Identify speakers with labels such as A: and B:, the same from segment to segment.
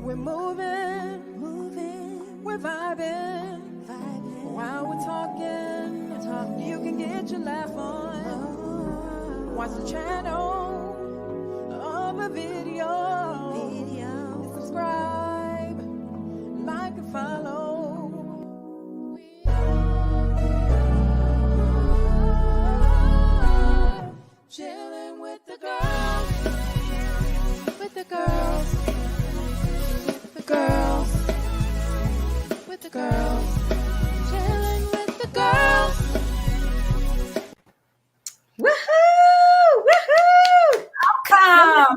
A: We're moving, we're vibing. While we're talking, you can get your laugh on. Watch the channel of a video. Subscribe, like and follow. Chillin' with the girls, with the girls. Girls, with the girls, chilling with the girls.
B: Woohoo! Woohoo! Welcome,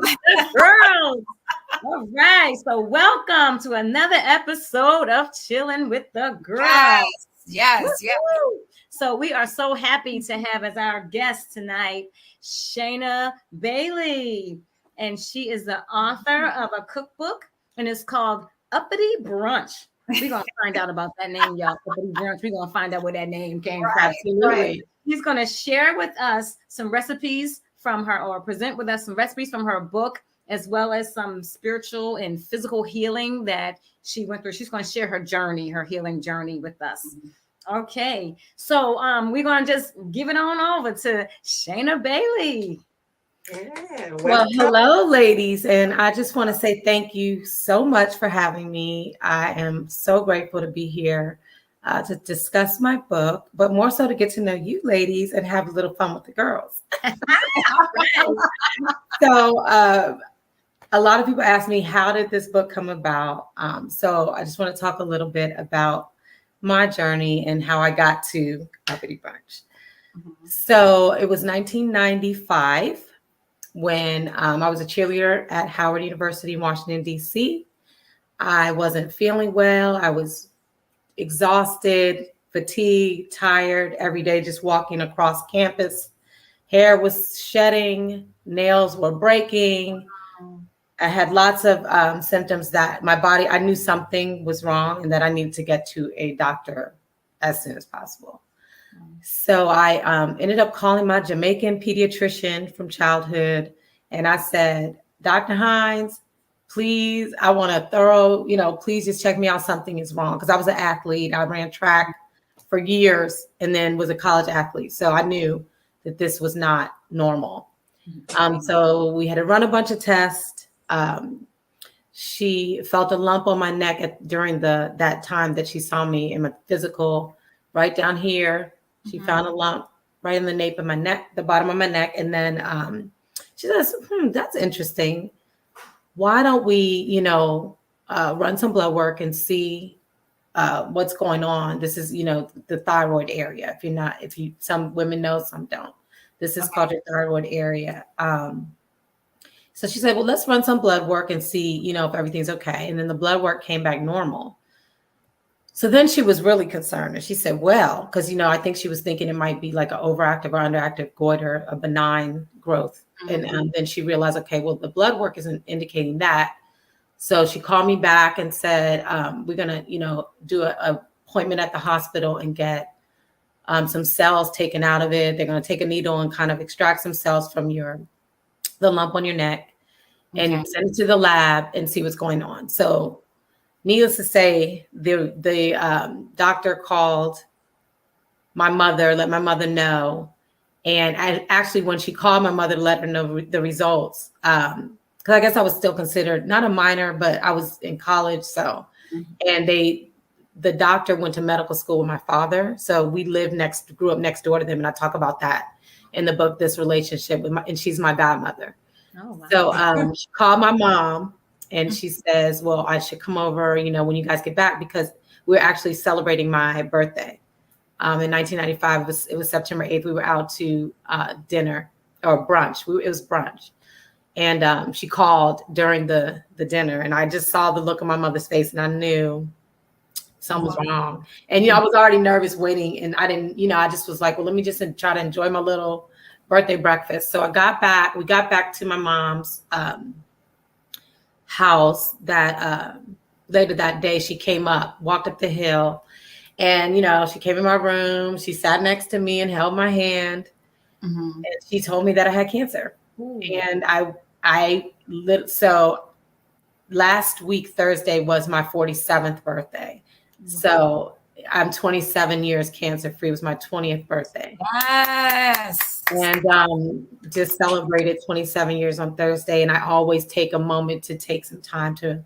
B: girls. All right, so welcome to another episode of Chillin' with the Girls.
C: Yes.
B: So we are so happy to have as our guest tonight, Shana Bailey, and she is the author of a cookbook. And it's called Uppity Brunch. We're going to find out about that name, y'all. Uppity Brunch. We're going to find out where that name came from.
C: Absolutely.
B: Right. She's going to share with us some recipes from her, or present with us some recipes from her book, as well as some spiritual and physical healing that she went through. She's going to share her journey, her healing journey with us. Okay. So we're going to just give it on over to Shana Bailey.
C: Yeah,
D: Well, hello, ladies. And I just want to say thank you so much for having me. I am so grateful to be here to discuss my book, but more so to get to know you ladies and have a little fun with the girls. So a lot of people ask me, how did this book come about? So I just want to talk a little bit about my journey and how I got to Uppity Brunch. So it was 1995. When I was a cheerleader at Howard University in Washington, D.C. I wasn't feeling well. I was exhausted, fatigued, tired every day, just walking across campus. Hair was shedding, nails were breaking. I had lots of symptoms that my body, I knew something was wrong and that I needed to get to a doctor as soon as possible. So I ended up calling my Jamaican pediatrician from childhood. And I said, Dr. Hines, please, I want a thorough, please just check me out. Something is wrong. Because I was an athlete. I ran track for years and then was a college athlete. So I knew that this was not normal. So we had to run a bunch of tests. She felt a lump on my neck during that time that she saw me in my physical, right down here. She found a lump right in the nape of my neck, the bottom of my neck. And then she says, that's interesting. Why don't we, run some blood work and see what's going on? This is, the thyroid area. Some women know, some don't. This is called your thyroid area. So she said, well, let's run some blood work and see, if everything's okay. And then the blood work came back normal. So then she was really concerned. And she said, well, because, I think she was thinking it might be like an overactive or underactive goiter, a benign growth. And then she realized, okay, well, the blood work isn't indicating that. So she called me back and said, we're going to, do an appointment at the hospital and get some cells taken out of it. They're going to take a needle and kind of extract some cells from the lump on your neck and send it to the lab and see what's going on. So needless to say, the doctor called my mother, let my mother know. And actually, when she called my mother to let her know the results, because I guess I was still considered not a minor, but I was in college. So, and the doctor went to medical school with my father. So we grew up next door to them. And I talk about that in the book, this relationship and she's my godmother. Oh, wow. So she called my mom. And she says, well, I should come over, when you guys get back, because we're actually celebrating my birthday. In 1995, it was September 8th. We were out to dinner or brunch. It was brunch. And she called during the dinner. And I just saw the look on my mother's face and I knew something was wrong. And, I was already nervous waiting. And I didn't, I just was like, well, let me just try to enjoy my little birthday breakfast. So we got back to my mom's house that later that day. She came up, walked up the hill, and she came in my room. She sat next to me and held my hand, and she told me that I had cancer. Ooh. And so last week Thursday was my 47th birthday. So I'm 27 years cancer free. It was my 20th birthday.
C: Yes.
D: And just celebrated 27 years on Thursday. And I always take a moment to take some time to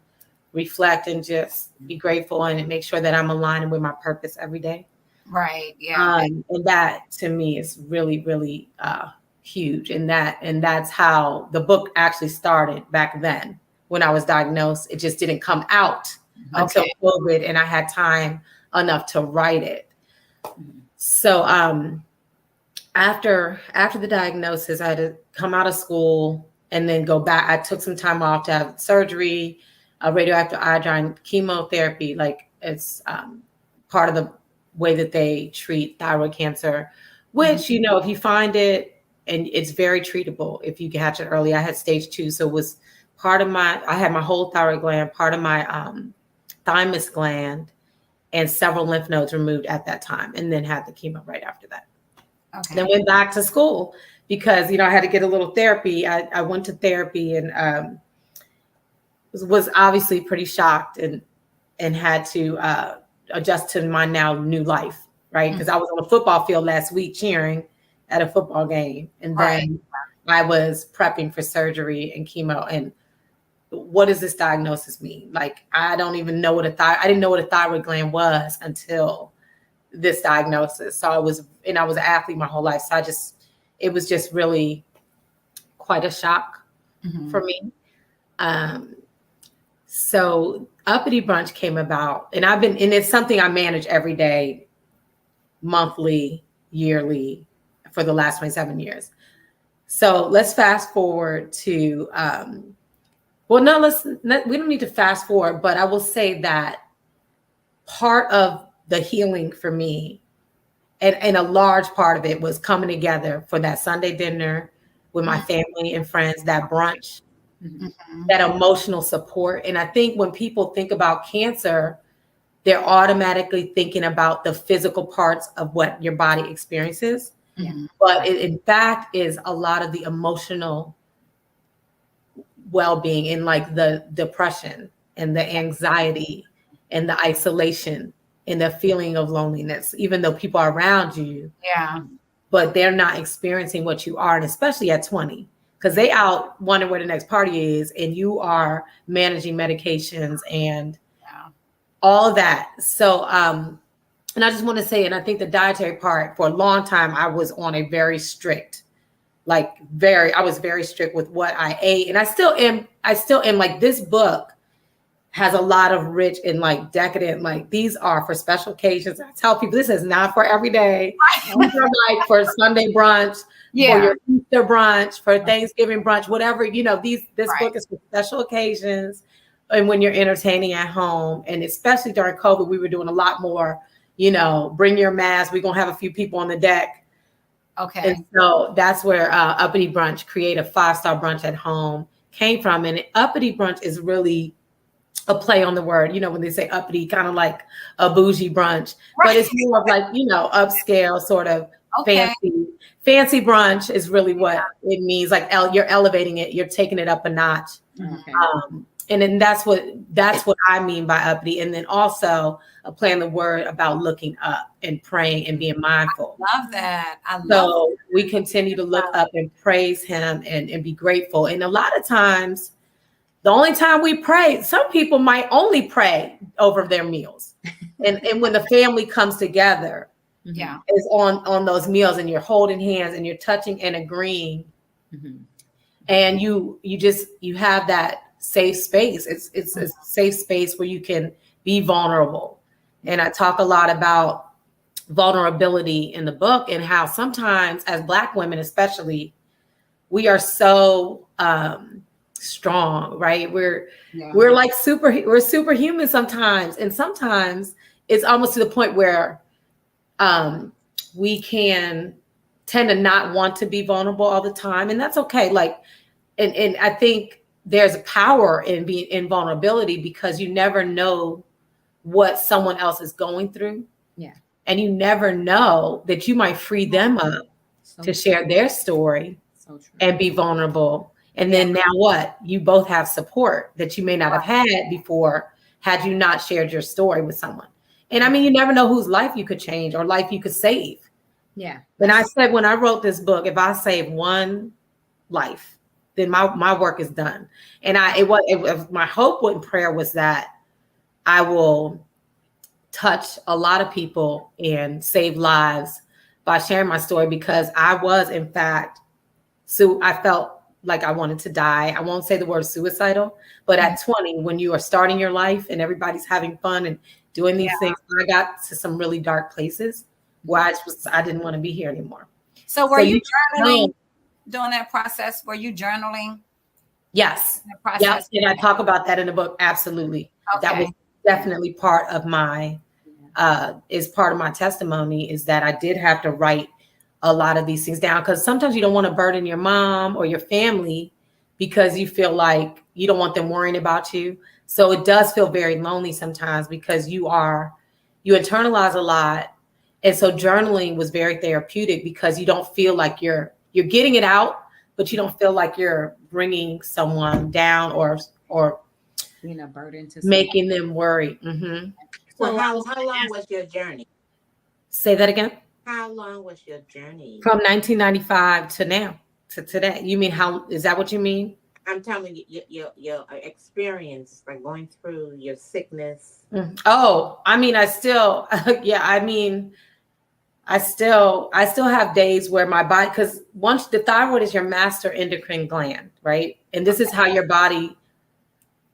D: reflect and just be grateful and make sure that I'm aligning with my purpose every day.
C: Right. Yeah.
D: And that to me is really, really huge. And that's how the book actually started back then when I was diagnosed. It just didn't come out until COVID, and I had time enough to write it. So after the diagnosis, I had to come out of school and then go back. I took some time off to have surgery, radioactive iodine chemotherapy. Like it's part of the way that they treat thyroid cancer, which, if you find it, and it's very treatable if you catch it early. I had stage 2. So it was I had my whole thyroid gland, part of my thymus gland, and several lymph nodes removed at that time, and then had the chemo right after that. Okay. Then went back to school because, I had to get a little therapy. I went to therapy and was obviously pretty shocked and had to adjust to my now new life, right? Because I was on a football field last week cheering at a football game. And then I was prepping for surgery and chemo. And what does this diagnosis mean? Like, I don't even know I didn't know what a thyroid gland was until this diagnosis. So I was an athlete my whole life. So it was just really quite a shock for me. So Uppity Brunch came about, and it's something I manage every day, monthly, yearly, for the last 27 years. So let's fast forward to, we don't need to fast forward, but I will say that part of the healing for me, and a large part of it, was coming together for that Sunday dinner with my family and friends, that brunch, that emotional support. And I think when people think about cancer, they're automatically thinking about the physical parts of what your body experiences. But it, in fact, is a lot of the emotional well-being, and like the depression and the anxiety and the isolation and the feeling of loneliness, even though people are around you.
C: Yeah.
D: But they're not experiencing what you are, and especially at 20, because they out wondering where the next party is, and you are managing medications and all of that. So, and I just want to say, and I think the dietary part, for a long time, I was on a very strict, I was very strict with what I ate. And I still am, like, this book has a lot of rich and like decadent, like, these are for special occasions. I tell people this is not for every day. For Sunday brunch, for your Easter brunch, for Thanksgiving brunch, whatever, this book is for special occasions. And when you're entertaining at home, and especially during COVID, we were doing a lot more, bring your mask. We're going to have a few people on the deck. Okay. And so that's where Uppity Brunch, create a 5-star brunch at home, came from. And Uppity Brunch is really a play on the word, when they say uppity, kind of like a bougie brunch, but it's more of like, upscale, sort of fancy brunch is really what it means. Like you're elevating it, you're taking it up a notch. Okay. And then that's what I mean by uppity. And then also a play on the word about looking up and praying and being mindful.
C: I love that.
D: So we continue to look up and praise him and be grateful. And a lot of times, the only time we pray, some people might only pray over their meals. And when the family comes together, is on those meals, and you're holding hands and you're touching and agreeing. And you have that safe space. It's a safe space where you can be vulnerable. And I talk a lot about vulnerability in the book, and how sometimes as Black women, especially, we are so strong, right? We're like we're superhuman sometimes. And sometimes it's almost to the point where we can tend to not want to be vulnerable all the time. And that's okay. Like, and I think there's power in being in vulnerability because you never know what someone else is going through.
B: Yeah.
D: And you never know that you might free them up to share their story and be vulnerable. And then now what? You both have support that you may not have had before had you not shared your story with someone. And I mean, you never know whose life you could change or life you could save.
B: Yeah.
D: And I said, when I wrote this book, if I save one life, then my work is done. And it was my hope and prayer was that I will touch a lot of people and save lives by sharing my story, because I was, in fact, I felt like I wanted to die. I won't say the word suicidal, but at 20, when you are starting your life and everybody's having fun and doing these things, I got to some really dark places where I didn't want to be here anymore.
C: So were you journaling during that process? Were you journaling?
D: Yes. Yes. And I talk about that in the book. Absolutely. Okay. That was definitely part of my testimony, is that I did have to write a lot of these things down, because sometimes you don't want to burden your mom or your family because you feel like you don't want them worrying about you. So it does feel very lonely sometimes because you internalize a lot. And so journaling was very therapeutic because you don't feel like you're getting it out, but you don't feel like you're bringing someone down or
B: being a burden to
D: making them worry. Mm-hmm.
E: So how long was your journey?
D: Say that again.
E: How long was your journey?
D: From 1995 to now, to today. You mean is that what you mean?
E: I'm telling you your experience, like going through your sickness.
D: Mm-hmm. Oh, I mean, I still have days where my body, because once the thyroid is your master endocrine gland, right? And this is how your body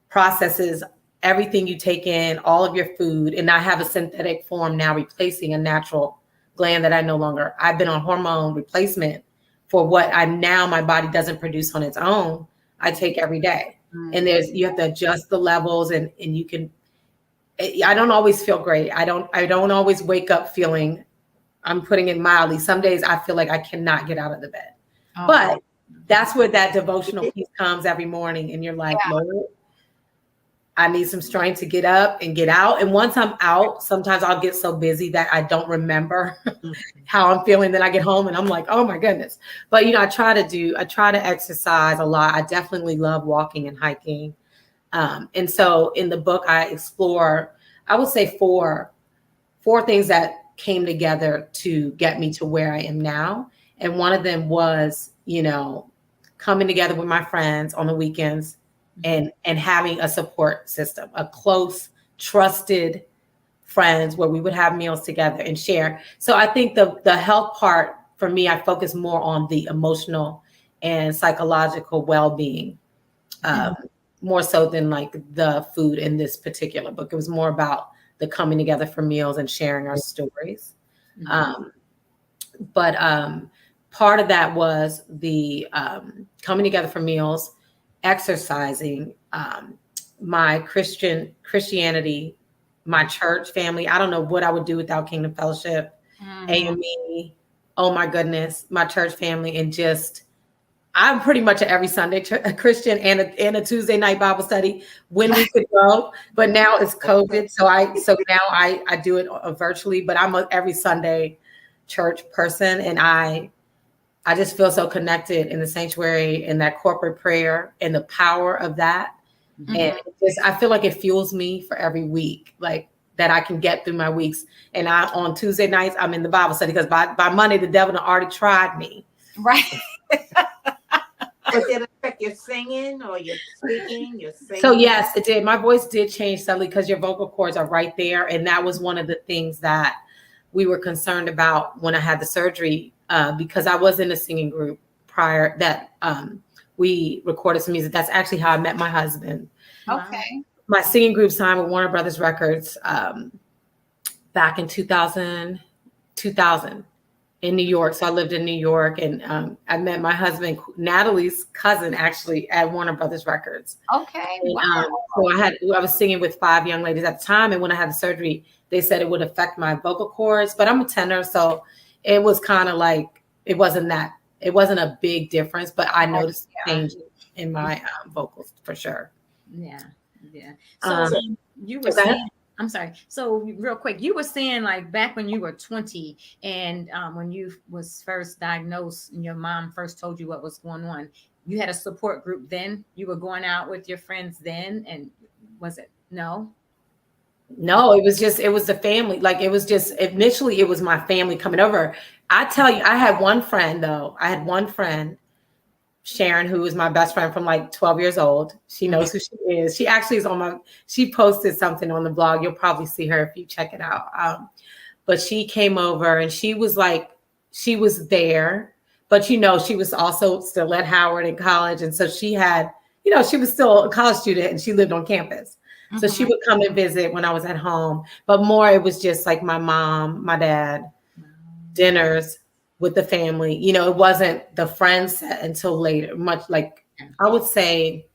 D: processes everything you take in, all of your food. And I have a synthetic form now replacing a natural gland that I've been on hormone replacement for what my body doesn't produce on its own. I take every day. And you have to adjust the levels and I don't always feel great. I don't always wake up feeling, I'm putting it mildly, some days I feel like I cannot get out of the bed. But that's where that devotional piece comes every morning. And you're like, Lord, I need some strength to get up and get out. And once I'm out, sometimes I'll get so busy that I don't remember how I'm feeling. Then I get home and I'm like, oh my goodness. But, I try to exercise a lot. I definitely love walking and hiking. And so in the book, I explore, I would say four things that came together to get me to where I am now. And one of them was, coming together with my friends on the weekends and having a support system, a close, trusted friends where we would have meals together and share. So I think the health part for me, I focus more on the emotional and psychological well-being, more so than like the food in this particular book. It was more about the coming together for meals and sharing our stories. But part of that was the coming together for meals, exercising, my Christianity, my church family. I don't know what I would do without Kingdom Fellowship, AME. Oh my goodness, my church family. And I'm pretty much an every Sunday Christian and a Tuesday night Bible study when we could go. But now it's COVID, so now I do it virtually. But I'm a every Sunday church person, and I just feel so connected in the sanctuary and that corporate prayer and the power of that. And I feel like it fuels me for every week, like that I can get through my weeks. And on Tuesday nights, I'm in the Bible study because by Monday, the devil had already tried me.
C: Right.
E: But did it affect your singing or your speaking, your singing?
D: So yes, it did. My voice did change suddenly because your vocal cords are right there. And that was one of the things that we were concerned about when I had the surgery, because I was in a singing group prior that we recorded some music. That's actually how I met my husband.
C: Okay.
D: My singing group signed with Warner Brothers Records back in 2000 in New York. So I lived in New York, and I met my husband, Natalie's cousin, actually at Warner Brothers Records.
C: Okay.
D: And,
C: Wow.
D: So I was singing with 5 young ladies at the time. And when I had the surgery, they said it would affect my vocal cords, but I'm a tenor. So it was kind of like, it wasn't a big difference, but I noticed change in my vocals for sure.
B: Yeah. So you were saying, I'm sorry. So real quick, you were saying like back when you were 20 and when you was first diagnosed and your mom first told you what was going on, you had a support group then? You were going out with your friends then? And was it? No,
D: it was the family. Like it was just, initially it was my family coming over. I tell you, I had one friend, Sharon, who is my best friend from like 12 years old. She knows who she is. She actually is she posted something on the blog. You'll probably see her if you check it out. But she came over and she was there, but she was also still at Howard in college. And so she had, she was still a college student and she lived on campus. So she would come and visit when I was at home, but more, it was just like my mom, my dad, dinners with the family. It wasn't the friends set until later, much like I would say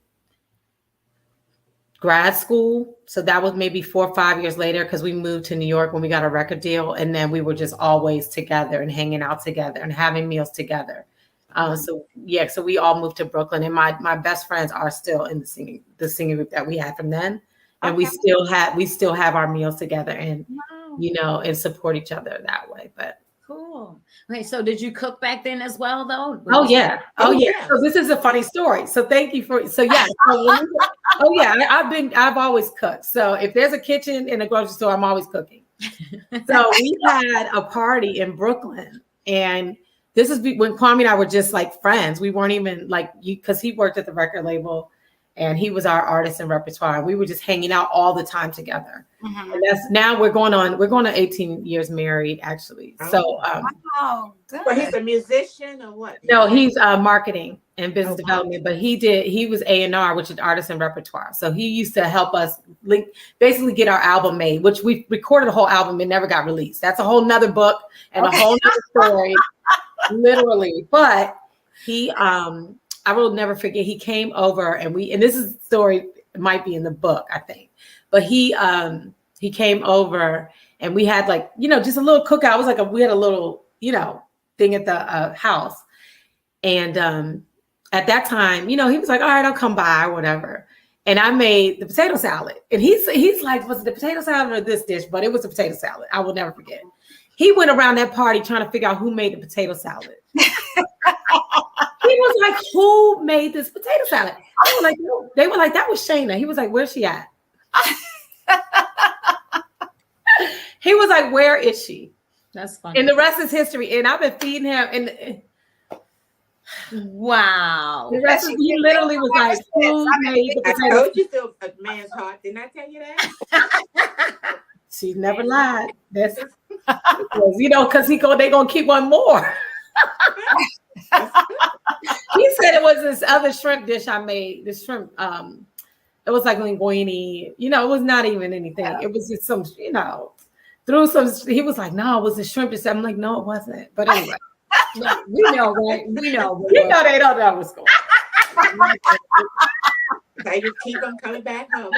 D: grad school. So that was maybe 4 or 5 years later, because we moved to New York when we got a record deal. And then we were just always together and hanging out together and having meals together. So we all moved to Brooklyn, and my best friends are still in the singing group that we had from then. And we still have our meals together and, and support each other that way. But
B: cool. Okay, so did you cook back then as well, though?
D: Oh yeah. So this is a funny story. So thank you for. So yeah. I've always cooked. So if there's a kitchen in a grocery store, I'm always cooking. So we had a party in Brooklyn, and this is when Kwame and I were just like friends. We weren't even like because he worked at the record label. And he was our artist and repertoire. We were just hanging out all the time together. And that's now we're going on 18 years married, actually. So,
E: good. But he's a musician or what?
D: No, he's marketing and business development. But he was A&R, which is artist and repertoire. So he used to help us basically get our album made, which we recorded a whole album and never got released. That's a whole nother book and a whole nother story, literally. But he, I will never forget. He came over and this is the story. It might be in the book, I think. But he came over and we had like just a little cookout. It was like we had a little thing at the house. And at that time, he was like, "All right, I'll come by," or whatever. And I made the potato salad. And he's like, "Was it the potato salad or this dish?" But it was a potato salad. I will never forget. He went around that party trying to figure out who made the potato salad. He was like, "Who made this potato salad?" They were like, "That was Shana." He was like, "Where's she at?" He was like, "Where is she?"
B: That's funny.
D: And the rest is history. And I've been feeding him. And
B: wow.
D: The rest is, he literally was like, "Who made the potato?"
E: I told you so, a man's heart. Didn't I tell you that?
D: She never lied. That's because they gonna keep one more. He said it was this other shrimp dish I made. This shrimp, it was like linguine. It was not even anything. It was just some, through some. He was like, "No, it was a shrimp dish." I'm like, "No, it wasn't." But anyway,
B: we know, right? We know.
D: They don't know what's going on.
E: Okay, you keep on coming back home.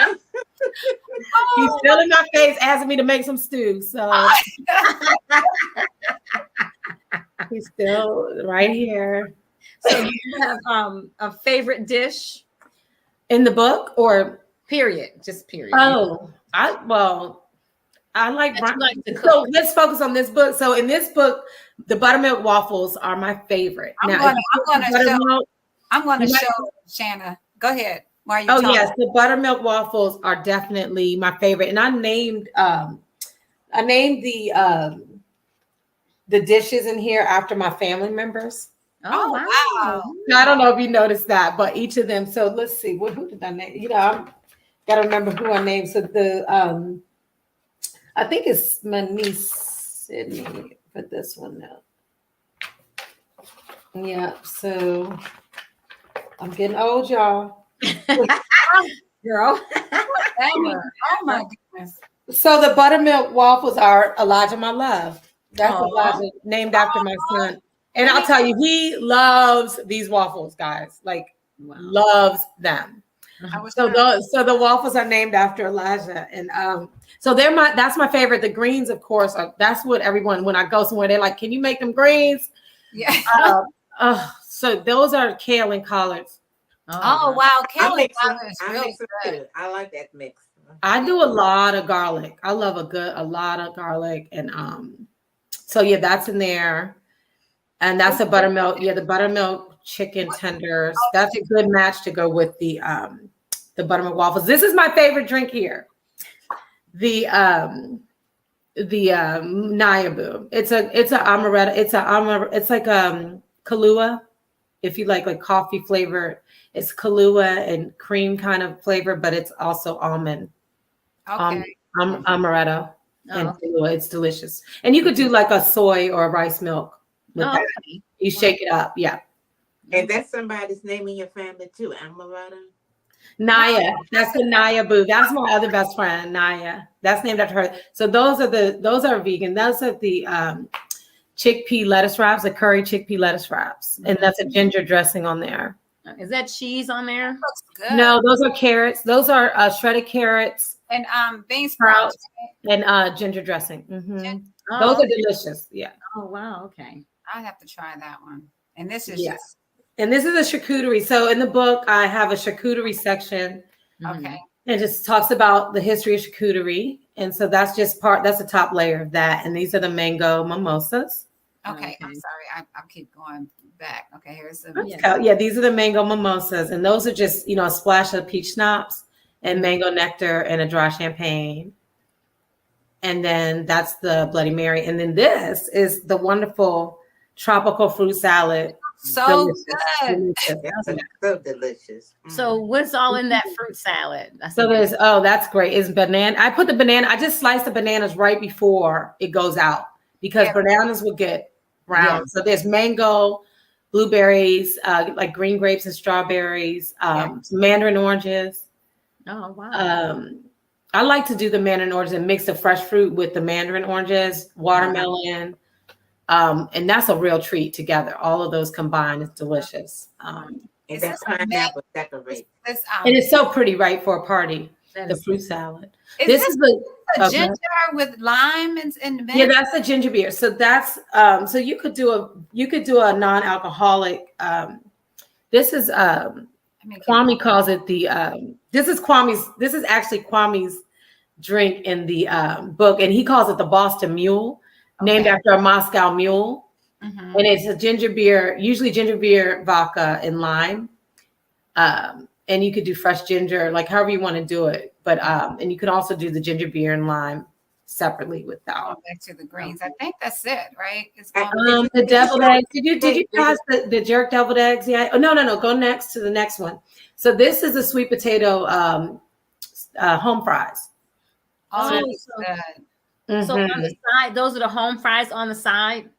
D: He's still in my face asking me to make some stew. So he's still right here.
B: So do you have a favorite dish
D: in the book or
B: period? Just period.
D: Oh, I like so let's focus on this book. So in this book, the buttermilk waffles are my favorite.
C: I'm gonna show Shana. Go ahead. Why are you talking?
D: Yes, the buttermilk waffles are definitely my favorite. And I named the dishes in here after my family members.
B: Oh, wow.
D: I don't know if you noticed that, but each of them. So let's see. Who did I name? I got to remember who I named. So I think it's my niece Sydney for this one now. Yeah. So I'm getting old, y'all.
B: Girl.
C: Oh my goodness.
D: So the buttermilk waffles are Elijah, my love. That's Elijah, named after my son. And I'll tell you, he loves these waffles, guys. Like, loves them. So the waffles are named after Elijah, and so that's my favorite. The greens, of course, that's what everyone, when I go somewhere, they're like, "Can you make them greens?"
C: Yeah.
D: So those are kale and collards.
C: Oh wow, kale and
E: I
C: collard is really
E: mix them
C: good.
E: too. I like that mix.
D: I do a lot of garlic. I love a lot of garlic, and so yeah, that's in there, and that's a buttermilk. Yeah, the buttermilk chicken tenders. That's a good match to go with the buttermilk waffles. This is my favorite drink here. The Nayabu. It's a amaretto. It's like Kahlua. If you like coffee flavor, it's Kahlua and cream kind of flavor, but it's also almond.
C: Okay.
D: Amaretto and Kahlua. It's delicious. And you could do like a soy or a rice milk with that.
B: Okay.
D: You shake it up. Yeah.
E: And that's somebody's name in your family too, Amarada.
D: Naya. That's the Nayabu. That's my other best friend, Naya. That's named after her. So those are vegan. Those are the chickpea lettuce wraps, the curry chickpea lettuce wraps. And that's a ginger dressing on there.
B: Is that cheese on there?
C: Looks good.
D: No, those are carrots. Those are shredded carrots
C: And bean sprouts.
D: and ginger dressing.
B: Oh,
D: Those are delicious. Yeah.
B: Oh, wow. Okay.
C: I'd have to try that one. And this is
D: Yes. And this is a charcuterie. So in the book, I have a charcuterie section.
C: okay.
D: It just talks about the history of charcuterie. And so that's the top layer of that. And these are the mango mimosas.
C: Okay. I'm sorry. I keep going back. Okay. Here's the
D: Yeah, these are the mango mimosas. And those are just, a splash of peach schnapps and mango nectar and a dry champagne. And then that's the Bloody Mary. And then this is the wonderful tropical fruit salad.
C: so
D: Delicious.
C: good.
E: That's so delicious.
B: So what's all in that fruit salad?
D: So there's, that's great. It's banana. I put the banana, I just slice the bananas right before it goes out because bananas will get brown. Yeah. So there's mango, blueberries, like green grapes and strawberries, some mandarin oranges.
B: Oh, wow.
D: I like to do the mandarin oranges and mix the fresh fruit with the mandarin oranges, watermelon. And that's a real treat together. All of those combined is delicious.
E: And that's pineapple decorate.
D: And it's so pretty, right, for a party. The fruit salad.
C: This is a ginger with lime and vinegar.
D: Yeah, that's the ginger beer. So that's so you could do a non-alcoholic. This is Kwame calls it the this is actually Kwame's drink in the book, and he calls it the Boston Mule. Named after a Moscow mule. And it's a ginger beer, usually ginger beer, vodka, and lime. And you could do fresh ginger, like however you want to do it. But and you could also do the ginger beer and lime separately without.
C: Back to the greens. I think that's it, right? It's
D: the deviled eggs. Did you pass the jerk deviled eggs? Yeah. Oh no. Go next to the next one. So this is the sweet potato home fries.
C: Oh, that's good.
B: So on the side, those are the home fries on the side.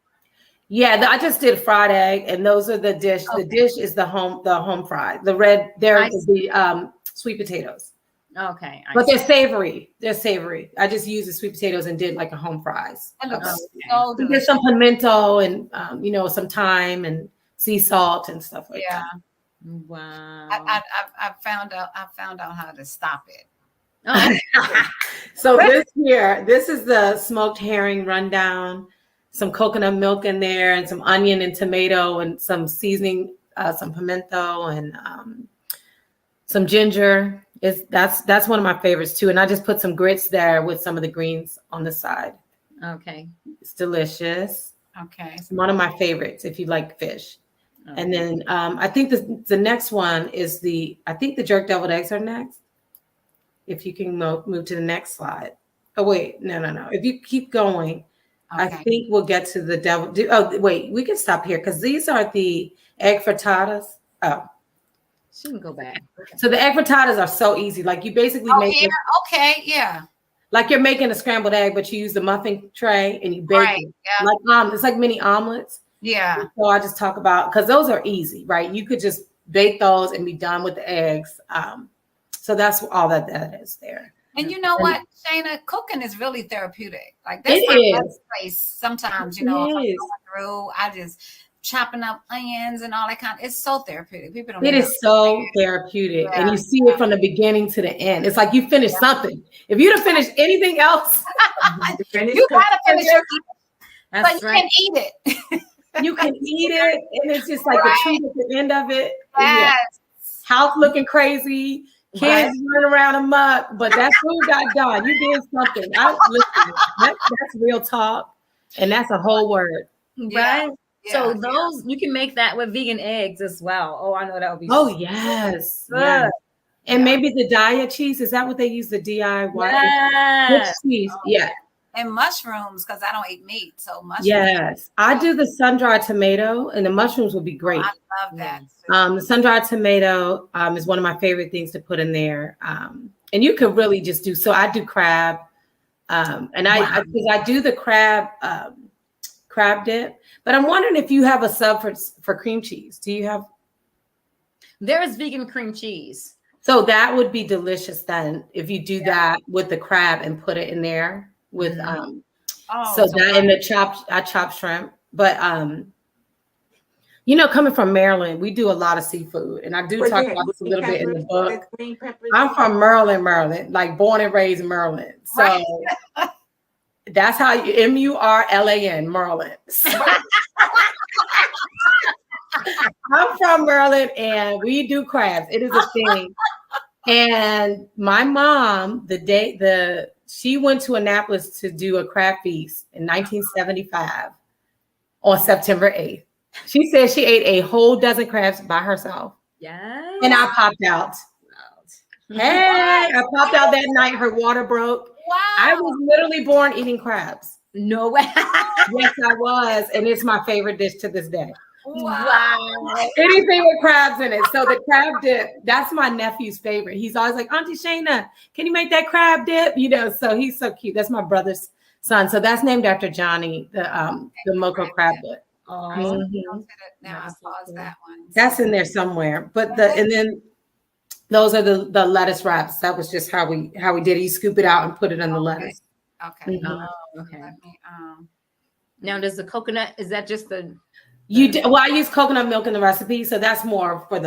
D: Yeah, I just did fried egg, and those are the dish. Okay. The dish is the home fry. The red there is the sweet potatoes.
B: Okay,
D: but they're savory. They're savory. I just used the sweet potatoes and did like a home fries.
C: It looks so delicious.
D: There's some pimento and some thyme and sea salt and stuff like that.
B: Wow.
C: I found out how to stop it.
B: Oh.
D: So this is the smoked herring rundown, some coconut milk in there and some onion and tomato and some seasoning, some pimento and some ginger. That's one of my favorites too. And I just put some grits there with some of the greens on the side.
B: Okay.
D: It's delicious.
C: Okay.
D: It's one of my favorites if you like fish. Okay. And then I think the next one is the jerk deviled eggs are next. If you can move to the next slide. Oh, wait, no. If you keep going, I think we'll get to the devil. Oh, wait, we can stop here because these are the egg frittatas. Oh.
B: She can go back.
D: So the egg frittatas are so easy. Like you basically make it.
C: Okay, yeah.
D: Like you're making a scrambled egg, but you use the muffin tray and you bake it. Yeah. Like it's like mini omelets.
C: Yeah.
D: So I just talk about, because those are easy, right? You could just bake those and be done with the eggs. So that's all that is there.
C: And you know what, Shana, cooking is really therapeutic. Like that's my place. Sometimes, if I'm going through, I just chopping up onions and all that kind. It's so therapeutic. People don't.
D: It is so therapeutic, and you see it from the beginning to the end. It's like you finished something. If you don't finish anything else,
C: you gotta finish it, but you can eat it.
D: You can eat it, and it's just like the treat at the end of it.
C: Yes.
D: House looking crazy, kids running around amok, but that food got done. You did something. Listen, that's real talk, and that's a whole word,
B: right?
C: Yeah.
B: So those you can make that with vegan eggs as well. Oh, I know that would be.
D: Oh yes,
B: good.
D: And maybe the Daya cheese, is that what they use? The DIY
B: yes.
D: cheese,
C: And mushrooms, because I don't eat meat, so mushrooms.
D: Yes, I do the sun-dried tomato, and the mushrooms would be great.
C: I love that.
D: The sun-dried tomato is one of my favorite things to put in there. And you could really just do, so I do crab. And I do the crab dip, but I'm wondering if you have a sub for cream cheese. Do you have?
B: There is vegan cream cheese.
D: So that would be delicious then if you do that with the crab and put it in there with and I chop shrimp. But coming from Maryland, we do a lot of seafood, and I do talk about this a little bit in the book. I'm from Maryland, like born and raised in Maryland. So that's how you Murlan, Maryland. So, I'm from Maryland, and we do crabs. It is a thing. And my mom, she went to Annapolis to do a crab feast in 1975 on September 8th. She said she ate a whole dozen crabs by herself.
B: Yes.
D: And I popped out. Hey, I popped out that night. Her water broke.
C: Wow.
D: I was literally born eating crabs.
B: No way.
D: Yes, I was. And it's my favorite dish to this day.
C: Wow.
D: Anything with crabs in it. So the crab dip, that's my nephew's favorite. He's always like, Auntie Shana, can you make that crab dip? So he's so cute. That's my brother's son. So that's named after Johnny, the Moco crab dip.
C: Now I paused that one.
D: That's in there somewhere. But and then those are the lettuce wraps. That was just how we did it. You scoop it out and put it in the lettuce.
C: Okay.
B: Okay.
C: Let me,
B: now, does the coconut, is that just the
D: I use coconut milk in the recipe, so that's more for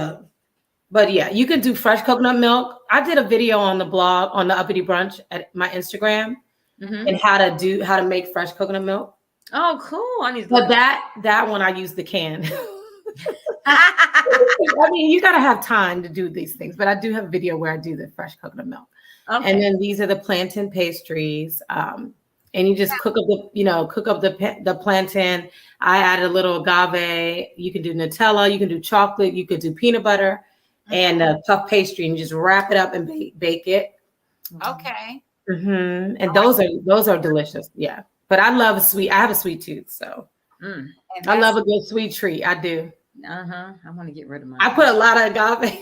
D: but yeah, you can do fresh coconut milk. I did a video on the blog on the Uppity Brunch at my Instagram and how to make fresh coconut milk.
B: Oh, cool.
D: But that one I use the can. I mean, you gotta have time to do these things, but I do have a video where I do the fresh coconut milk. Okay. And then these are the plantain pastries. And you just cook up the plantain. I added a little agave. You can do Nutella, you can do chocolate, you could do peanut butter and a puff pastry, and you just wrap it up and bake it.
C: Okay.
D: And those are delicious. Yeah. But I love sweet. I have a sweet tooth, so I love a good sweet treat. I do.
B: I want to get rid of mine.
D: I put a lot of agave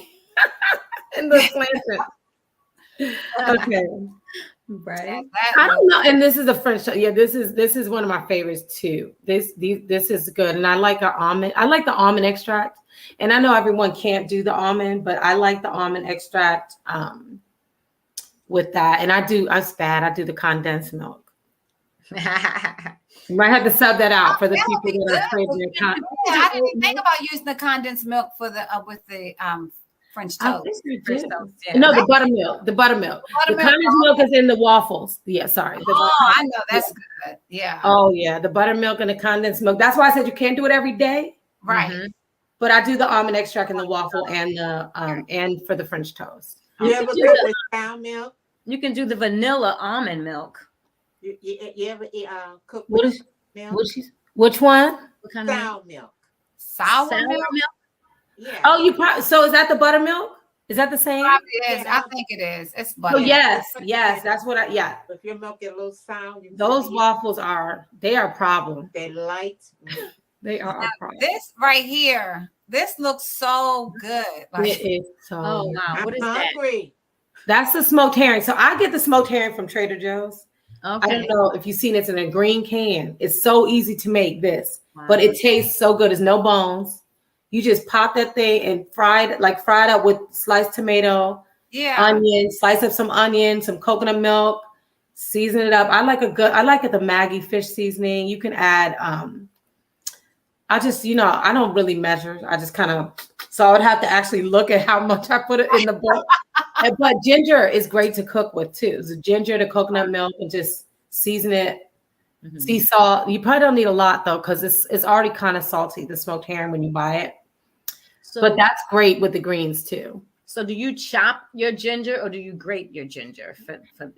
D: in the plantain. Okay.
B: Right.
D: I don't know. And this is a French. Yeah, this is one of my favorites too. This is good. And I like our almond. I like the almond extract. And I know everyone can't do the almond, but I like the almond extract with that. And I'm bad. I do the condensed milk. You might have to sub that out for the people that are craving
C: I didn't think about using the condensed milk for with the French toast.
D: No, the buttermilk. The buttermilk. The condensed milk is in the waffles. Yeah, sorry.
C: I know that's good. Yeah.
D: Oh yeah, the buttermilk and the condensed milk. That's why I said you can't do it every day.
C: Right.
D: But I do the almond extract in the waffle and the and for the French toast.
E: You ever make the cow milk?
B: You can do the vanilla almond milk.
E: You ever cook
D: milk? Which one?
B: What kind of
E: sour milk?
C: Sour milk?
E: Yeah.
D: Oh, so is that the buttermilk? Is that the same?
C: Probably is. I think it is. It's butter.
D: Oh, yes. That's what
E: If your milk get a little sour,
D: those waffles are a problem.
E: They light.
D: They are a problem.
C: This right here, this looks so good.
D: It is so.
B: Oh wow! What is that?
D: That's the smoked herring. So I get the smoked herring from Trader Joe's.
B: Okay.
D: I don't know if you've seen it. It's in a green can. It's so easy to make this, but it tastes so good. There's no bones. You just pop that thing and fry it up with sliced tomato, onion, slice up some onion, some coconut milk, season it up. I like it the Maggie fish seasoning. You can add, I don't really measure. I just so I would have to actually look at how much I put it in the book. But ginger is great to cook with too. So ginger, the coconut milk, and just season it sea salt. You probably don't need a lot though, because it's already kind of salty, the smoked herring, when you buy it.
B: So,
D: but that's great with the greens too.
B: So do you chop your ginger or do you grate your ginger?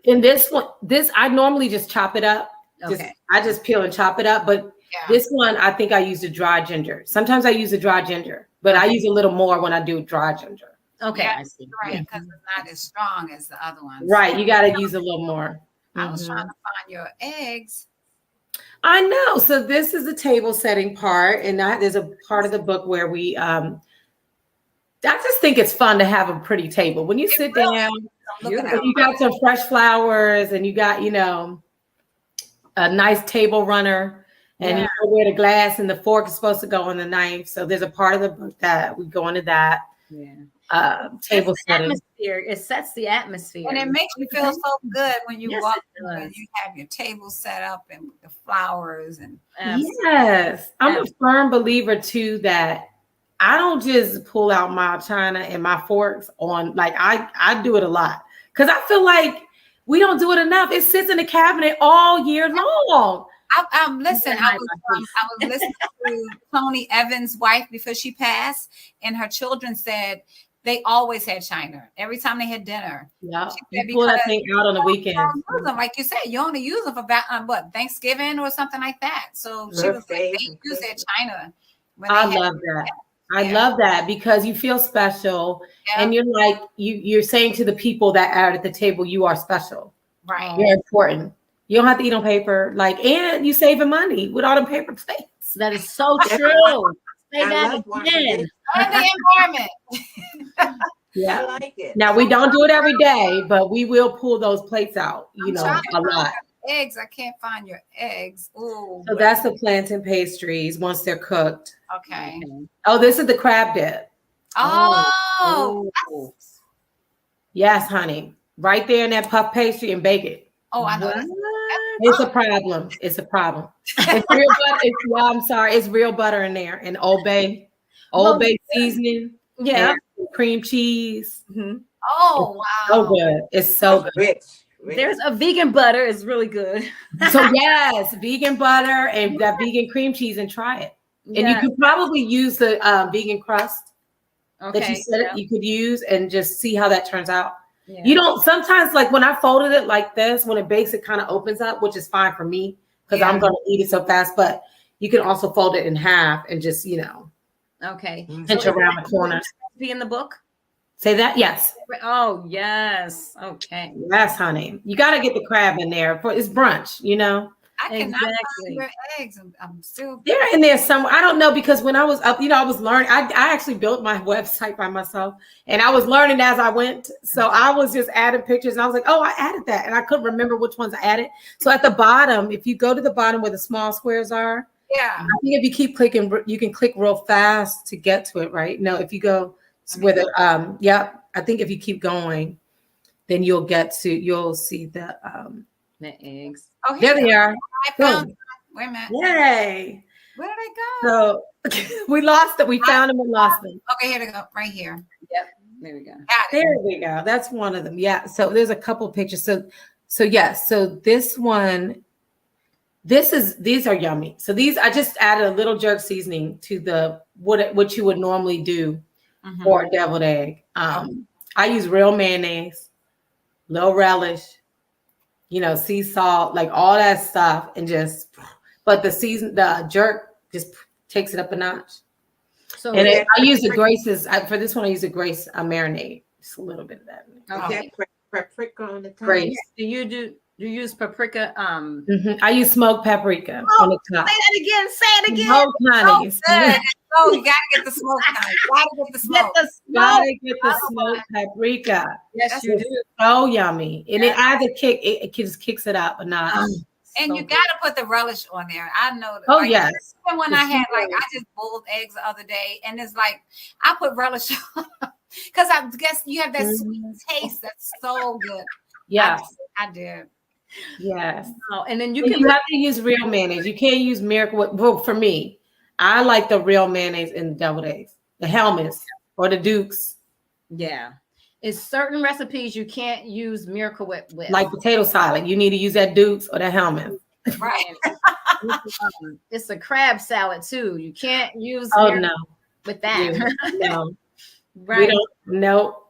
D: In this one, I normally just chop it up.
B: Okay.
D: I just peel and chop it up. But this one, I think I use the dry ginger. Sometimes I use the dry ginger, but I use a little more when I do dry ginger.
B: Okay,
C: yeah,
B: I see.
C: Right, because it's not as strong as the other ones.
D: Right, you got to use a little more.
C: I was trying to find your eggs.
D: I know. So this is the table setting part, and there's a part of the book where we I just think it's fun to have a pretty table. When you sit down, you got some fresh flowers and you got, a nice table runner, and you know where the glass and the fork is supposed to go on the knife. So there's a part of the book that we go into that.
B: Yeah.
D: Table setting.
B: Atmosphere. It sets the atmosphere.
C: And it makes you feel so good when you walk and you have your table set up and the flowers and
D: yes. I'm a firm believer too that I don't just pull out my china and my forks on, like I do it a lot because I feel like we don't do it enough. It sits in the cabinet all year long.
C: Listen, I was listening to Tony Evans' wife before she passed, and her children said they always had china every time they had dinner.
D: Yeah, you pull that thing out on the weekend.
C: Like you said, you only use them for about Thanksgiving or something like that. So she was like, they use their china.
D: I love that. I love that because you feel special and you're like, you're saying to the people that are at the table, you are special.
C: Right.
D: You're important. You don't have to eat on paper. And you saving money with all the paper plates.
B: That is so true. Say that again.
C: The environment.
D: Yeah. I like it. Now we don't do it every day, but we will pull those plates out, a lot.
C: Eggs. I can't find your eggs. Ooh.
D: So that's the plantain pastries once they're cooked.
C: Okay.
D: Oh, this is the crab dip.
C: Oh.
D: Yes, honey. Right there in that puff pastry and bake it.
C: Oh, I know.
D: It's a problem. It's a problem. It's real butter. I'm sorry. It's real butter in there and Old Bay seasoning.
B: Yeah.
D: Cream cheese.
B: Mm-hmm.
C: Oh, wow.
D: So good. It's so good.
E: Rich.
B: There's a vegan butter. It's really good.
D: So yes, vegan butter and that vegan cream cheese, and try it. And you could probably use the vegan crust that you said you could use and just see how that turns out. Yeah. You don't sometimes, like when I folded it like this, when it bakes, it kind of opens up, which is fine for me because I'm going to eat it so fast. But you can also fold it in half and just, pinch around the corners.
B: Be in the book.
D: Say that? Yes.
B: Oh, yes. Okay.
D: Yes, honey. You got to get the crab in there for it's brunch,
C: I cannot find your eggs. I'm still.
D: They're in there somewhere. I don't know because when I was up, I was learning. I actually built my website by myself, and I was learning as I went. So I was just adding pictures, and I was like, "Oh, I added that," and I couldn't remember which ones I added. So at the bottom, if you go to the bottom where the small squares are, I think if you keep clicking, you can click real fast to get to it. Right? No, if you go where the I think if you keep going, then you'll see the
B: eggs.
C: Oh,
D: there they are.
C: I found them. Wait a minute.
D: Yay.
C: Where did they go?
D: So we lost it. We found them and lost them.
C: Okay, here they go. Right here.
B: Yep. There we go.
D: There we go. That's one of them. Yeah. So there's a couple pictures. So yes. So this one, these are yummy. So these, I just added a little jerk seasoning to what you would normally do for a deviled egg. I use real mayonnaise, low relish, sea salt, like all that stuff, and but the jerk just takes it up a notch. So and I use the Grace's for this one. I use a Grace marinade, just a little bit of that.
E: Okay, paprika on the top.
D: Grace.
B: Do you use paprika?
D: I use smoked paprika on the top.
B: Say it again.
D: No, honey.
C: Oh, you gotta get the smoke. Gotta get the smoke.
D: Gotta get the smoked paprika.
B: Yes, you do.
D: So yummy, and it adds a kick. It just kicks it up a notch.
C: And you gotta put the relish on there. I know.
D: Oh yes.
C: When I had I just boiled eggs the other day, and it's like I put relish on because I guess you have that sweet taste that's so good.
D: Yes,
C: I did.
D: Yes.
B: Oh, and then you
D: have to use real mayonnaise. You can't use Miracle Whip. Well, for me, I like the real mayonnaise in the deviled eggs, the Hellmann's or the Duke's.
B: Yeah. It's certain recipes you can't use Miracle Whip with.
D: Like potato salad. You need to use that Duke's or the Hellmann's.
C: Right.
B: It's a crab salad too. You can't use
D: no.
B: with that.
D: Yeah, no.
B: Right.
D: We don't. No.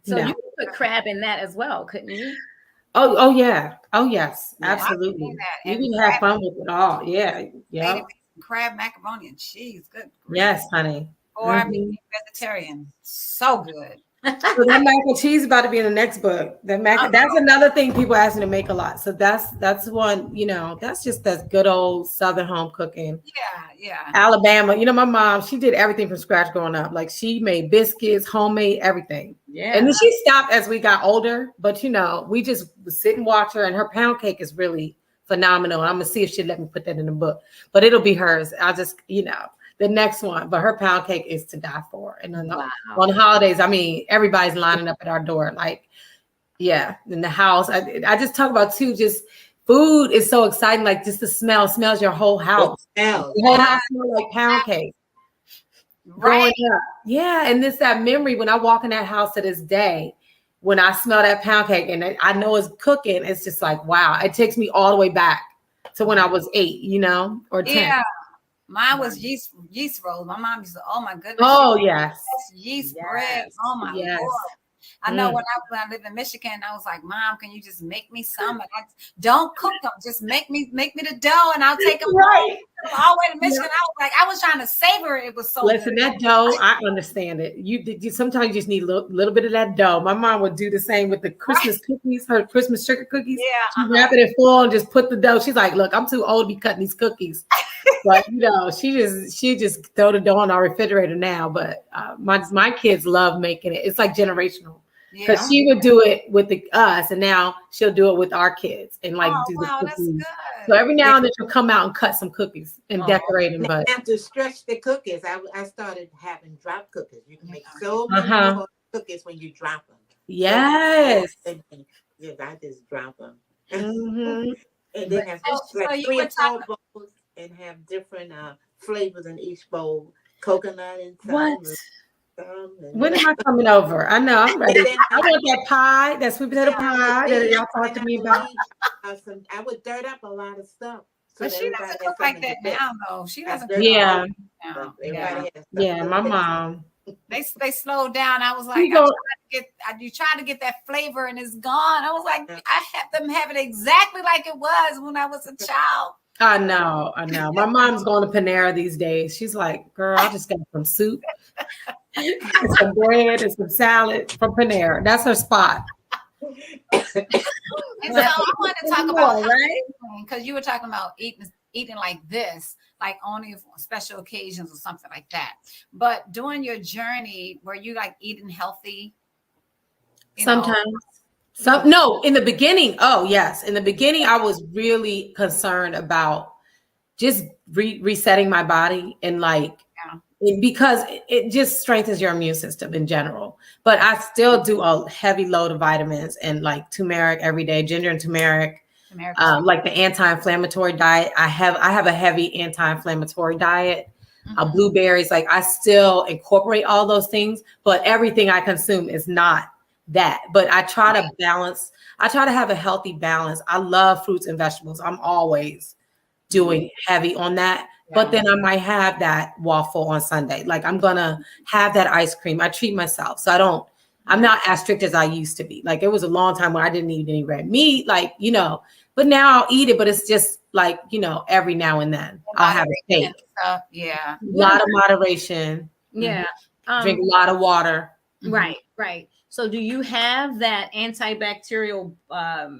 B: So
D: no.
B: you could put crab in that as well, couldn't you?
D: Oh yeah. Oh yes.
B: Yeah.
D: Absolutely.
C: And
D: You can have fun with it all. Yeah. Yeah.
C: Crab, macaroni, and cheese. Good.
D: Yes, honey.
C: Or I mean, vegetarian. So good.
D: So that mac and cheese about to be in the next book. That's another thing people ask me to make a lot. So that's one, that's just that good old Southern home cooking.
C: Yeah.
D: Alabama. My mom, she did everything from scratch growing up. Like she made biscuits, homemade everything.
B: Yeah.
D: And then she stopped as we got older, but we just sit and watch her, and her pound cake is really phenomenal. I'm gonna see if she'll let me put that in the book, but it'll be hers. I'll just, the next one, but her pound cake is to die for. And on the holidays, I mean, everybody's lining up at our door. Like, yeah, in the house. I just talk about too, just food is so exciting. Like just the smell smells your whole house. The whole house smells like pound cake. Right. Yeah. And that memory when I walk in that house to this day, when I smell that pound cake and I know it's cooking, it's just like, wow, it takes me all the way back to when I was 8, or 10.
C: Yeah. Mine was yeast rolls. My mom used to, oh my goodness.
D: Oh, yes.
C: Yeast bread. Oh my Lord. I know when I lived in Michigan, I was like, Mom, can you just make me some? And don't cook them. Just make me the dough and I'll take them
D: right.
C: all the way to Michigan. I was trying to savor it. It was so
D: Listen,
C: good.
D: that dough, I understand it. You sometimes you just need a little bit of that dough. My mom would do the same with the Christmas cookies, her Christmas sugar cookies.
C: Yeah.
D: She'd wrap it in foil and just put the dough. She's like, look, I'm too old to be cutting these cookies. But she just throw the dough in our refrigerator now. But my kids love making it. It's like generational. Because she would do it with us, and now she'll do it with our kids and do the cookies. That's good. So every now and then she'll come out and cut some cookies and decorate them. But
E: and to stretch the cookies, I started having drop cookies. You can make so many more cookies when you drop them.
D: Yes.
E: Yes, I just drop them.
D: Mm-hmm.
E: And then have like 3 or 4 bowls and have different flavors in each bowl. Coconut and
D: what? When am I coming over? I know I'm ready. I want that pie, that sweet potato pie that y'all talked to me about.
E: I would dirt up a lot of stuff.
C: But she doesn't cook like that now, though. She doesn't cook
D: now.
C: Yeah,
D: my mom.
C: They slowed down. I was like, you try to get that flavor and it's gone. I was like, I had them have it exactly like it was when I was a child.
D: I know. My mom's going to Panera these days. She's like, girl, I just got some soup, and some bread, and some salad from Panera. That's her spot.
C: And so I want to talk about because you were talking about eating like this, like only on special occasions or something like that. But during your journey, were you like eating healthy?
D: Sometimes. No, in the beginning. Oh, yes. In the beginning, I was really concerned about just resetting my body and because it just strengthens your immune system in general. But I still do a heavy load of vitamins and turmeric every day, ginger and turmeric, like the anti-inflammatory diet. I have a heavy anti-inflammatory diet. Blueberries, I still incorporate all those things, but everything I consume is not that. But I try to balance. I try to have a healthy balance. I love fruits and vegetables. I'm always doing heavy on that. But then I might have that waffle on Sunday. I'm gonna have that ice cream. I treat myself. So I'm not as strict as I used to be. It was a long time where I didn't eat any red meat, but now I'll eat it, but it's just every now and then I'll have a steak.
C: Yeah.
D: A lot of moderation.
B: Yeah.
D: Drink a lot of water.
B: Right. So do you have that antibacterial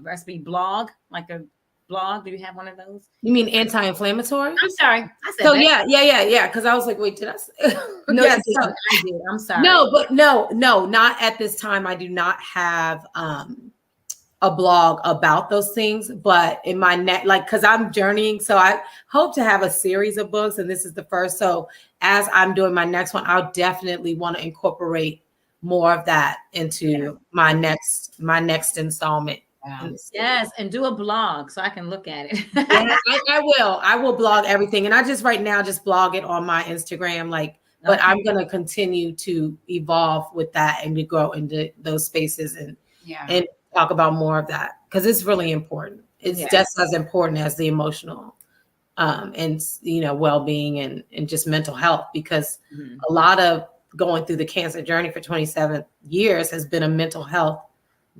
B: recipe blog, like a blog? Do you have one of those?
D: You mean anti-inflammatory?
B: I'm sorry. I said
D: so
B: that.
D: Yeah. Because I was like, wait, did I say?
B: No,
D: yes,
B: I did. I'm sorry.
D: No, not at this time. I do not have a blog about those things, but in my because I'm journeying. So I hope to have a series of books, and this is the first. So as I'm doing my next one, I'll definitely want to incorporate more of that into my next installment.
B: Yes, and do a blog so I can look at it.
D: I will blog everything, and I just right now just blog it on my Instagram. But I'm going to continue to evolve with that and to grow into those spaces and talk about more of that because it's really important. It's just as important as the emotional and well-being and just mental health, because a lot of going through the cancer journey for 27 years has been a mental health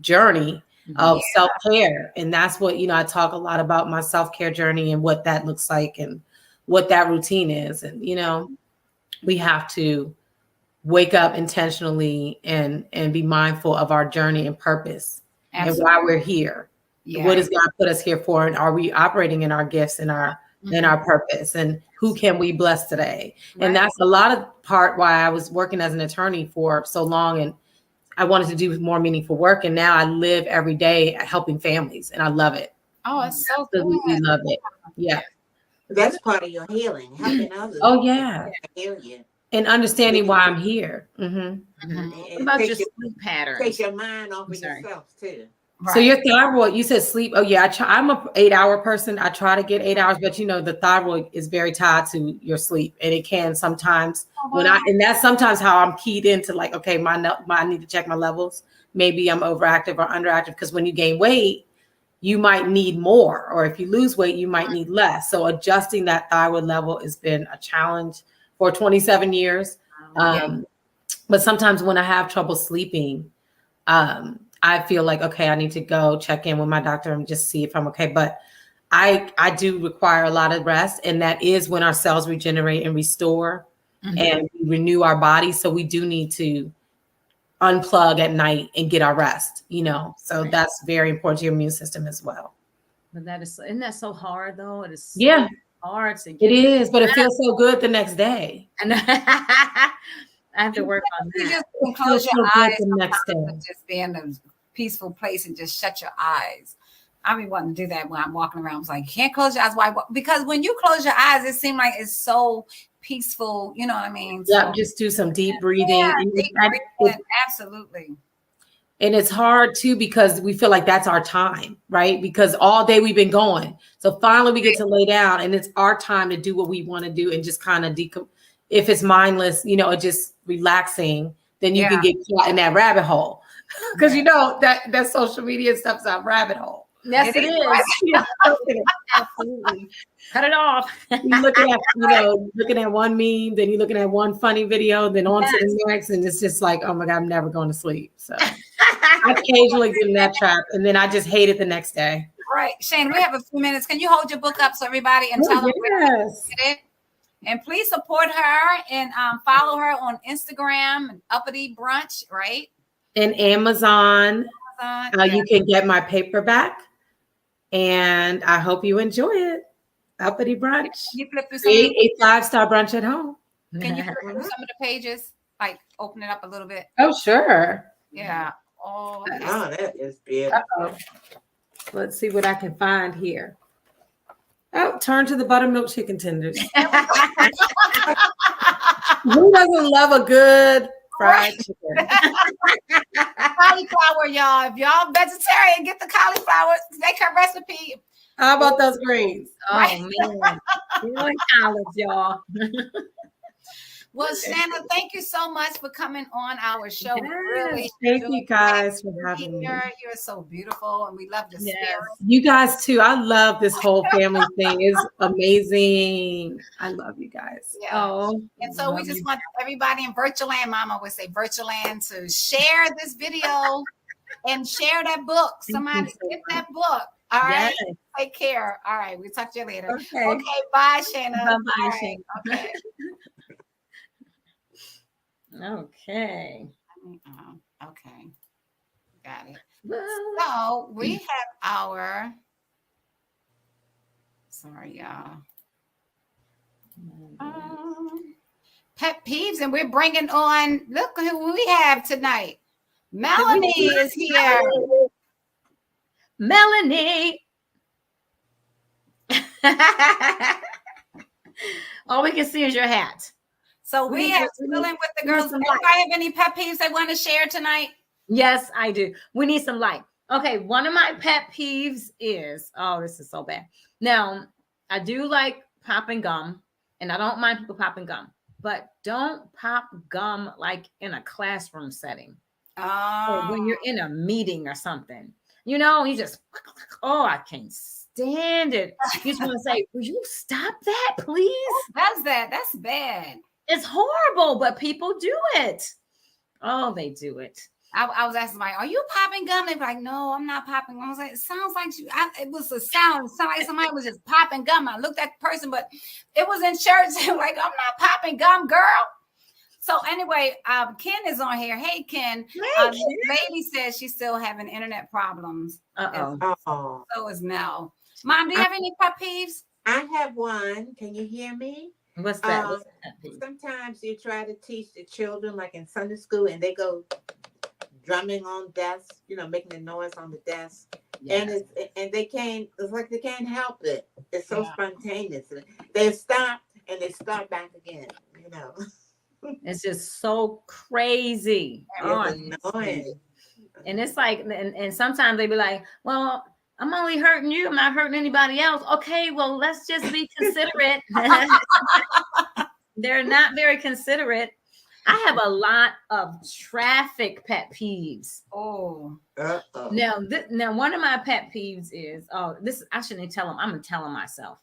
D: journey of self-care. And that's what, I talk a lot about my self-care journey and what that looks like and what that routine is. And, we have to wake up intentionally and be mindful of our journey and purpose. Absolutely. And why we're here. Yeah. What does God put us here for? And are we operating in our gifts and our purpose? And who can we bless today? Right. And that's a lot of part why I was working as an attorney for so long. And I wanted to do more meaningful work. And now I live every day helping families, and I love it.
C: Oh, it's so
D: absolutely good. Love it. Yeah.
E: That's part of your healing, helping others.
D: Oh, yeah. And understanding why I'm here.
B: What about your sleep patterns?
E: Take your mind off of yourself too.
D: Right. So your thyroid, you said sleep. Oh yeah, I'm a 8-hour person. I try to get 8 hours, but the thyroid is very tied to your sleep, and it can sometimes and that's sometimes how I'm keyed into like, okay, I need to check my levels. Maybe I'm overactive or underactive, because when you gain weight, you might need more, or if you lose weight, you might need less. So adjusting that thyroid level has been a challenge for 27 years. But sometimes when I have trouble sleeping, I feel like, okay, I need to go check in with my doctor and just see if I'm okay. But I do require a lot of rest. And that is when our cells regenerate and restore and renew our body. So we do need to unplug at night and get our rest, So that's very important to your immune system as well.
B: But isn't that so hard though? It is
D: so
B: hard to get.
D: It is, but it feels so good the next day.
B: And I have to work on that.
C: You just can close your eyes the next day. Just be in a peaceful place and just shut your eyes. I mean, wanting to do that when I'm walking around. I was like, you can't close your eyes. Why? Because when you close your eyes, it seems like it's so peaceful. You know what I mean?
D: Yeah, just do some deep breathing.
C: Yeah, deep breathing. Absolutely.
D: And it's hard too, because we feel like that's our time, right? Because all day we've been going. So finally we get to lay down, and it's our time to do what we want to do and just kind of if it's mindless, it's just relaxing, then you can get caught in that rabbit hole. Because that social media stuff's a rabbit hole.
B: Yes, it is. Absolutely. Cut it off.
D: You're looking at one meme, then you're looking at one funny video, then on to the next, and it's just like, oh my God, I'm never going to sleep. So I occasionally get in that trap, and then I just hate it the next day.
C: Right. Shane, we have a few minutes. Can you hold your book up so everybody and tell them where to get it? And please support her and follow her on Instagram, Uppity Brunch, right?
D: And Amazon. You can get my paperback, and I hope you enjoy it. Uppity Brunch.
C: Can you flip through
D: a 5-star brunch at home.
C: Can you flip through some of the pages? Like open it up a little bit.
D: Oh, sure.
C: Yeah. Oh,
E: that is beautiful.
D: Let's see what I can find here. Oh, turn to the buttermilk chicken tenders. Who doesn't love a good fried chicken?
C: Cauliflower, y'all. If y'all vegetarian, get the cauliflower. Make her recipe.
D: How about those greens?
B: Oh, man. You like olives, y'all.
C: Well, Shana, thank you so much for coming on our show.
D: Yes, really, thank you guys for having me.
C: You're so beautiful, and we love your spirit.
D: You guys too. I love this whole family thing. It's amazing. I love you guys.
C: Yeah. Oh, and so we just want everybody in Virtual Land, Mama would say Virtual Land, to share this video and share that book. Somebody get that book. All right. Yes. Take care. All right. We'll talk to you later. Okay. Bye, Shana.
B: Bye, Shana.
C: Okay.
B: Okay.
C: Okay. Got it. So we have our, sorry, y'all. Pet peeves, and we're bringing on, look who we have tonight. Melanie is here.
B: Melanie. All we can see is your hat.
C: So we are dealing with the girls. Anybody have any pet peeves they want to share tonight?
B: Yes, I do. We need some light. Okay, one of my pet peeves is, this is so bad. Now, I do like popping gum, and I don't mind people popping gum, but don't pop gum like in a classroom setting. Or when you're in a meeting or something. you know, you just, oh, I can't stand it. You just want to say, will you stop that, please?
C: That's that. That's bad.
B: It's horrible, but people do it. Oh, they do it.
C: I was asking, like, are you popping gum? They're like, no, I'm not popping gum. I was like, it sounds like it was a sound. It sounded like somebody was just popping gum. I looked at the person, but it was in church. Like, I'm not popping gum, girl. So anyway, Ken is on here. Hey, Ken.
B: Ken.
C: Lady says she's still having internet problems.
E: Oh.
C: So is Mel. Mom, do you have any pet peeves?
E: I have one. Can you hear me?
B: What's that?
E: Sometimes you try to teach the children, like in Sunday school, and they go drumming on desks, you know, making the noise on the desk. Yes. And they can't, it's like they can't help it. It's so spontaneous. They stop and they start back again, you know.
B: It's just so crazy.
E: It's annoying.
B: And it's like, and sometimes they be like, well, I'm only hurting you. I'm not hurting anybody else. Okay, well, let's just be considerate. They're not very considerate. I have a lot of traffic pet peeves.
C: Oh.
B: Now, one of my pet peeves is, I shouldn't tell them. I'm going to tell them myself.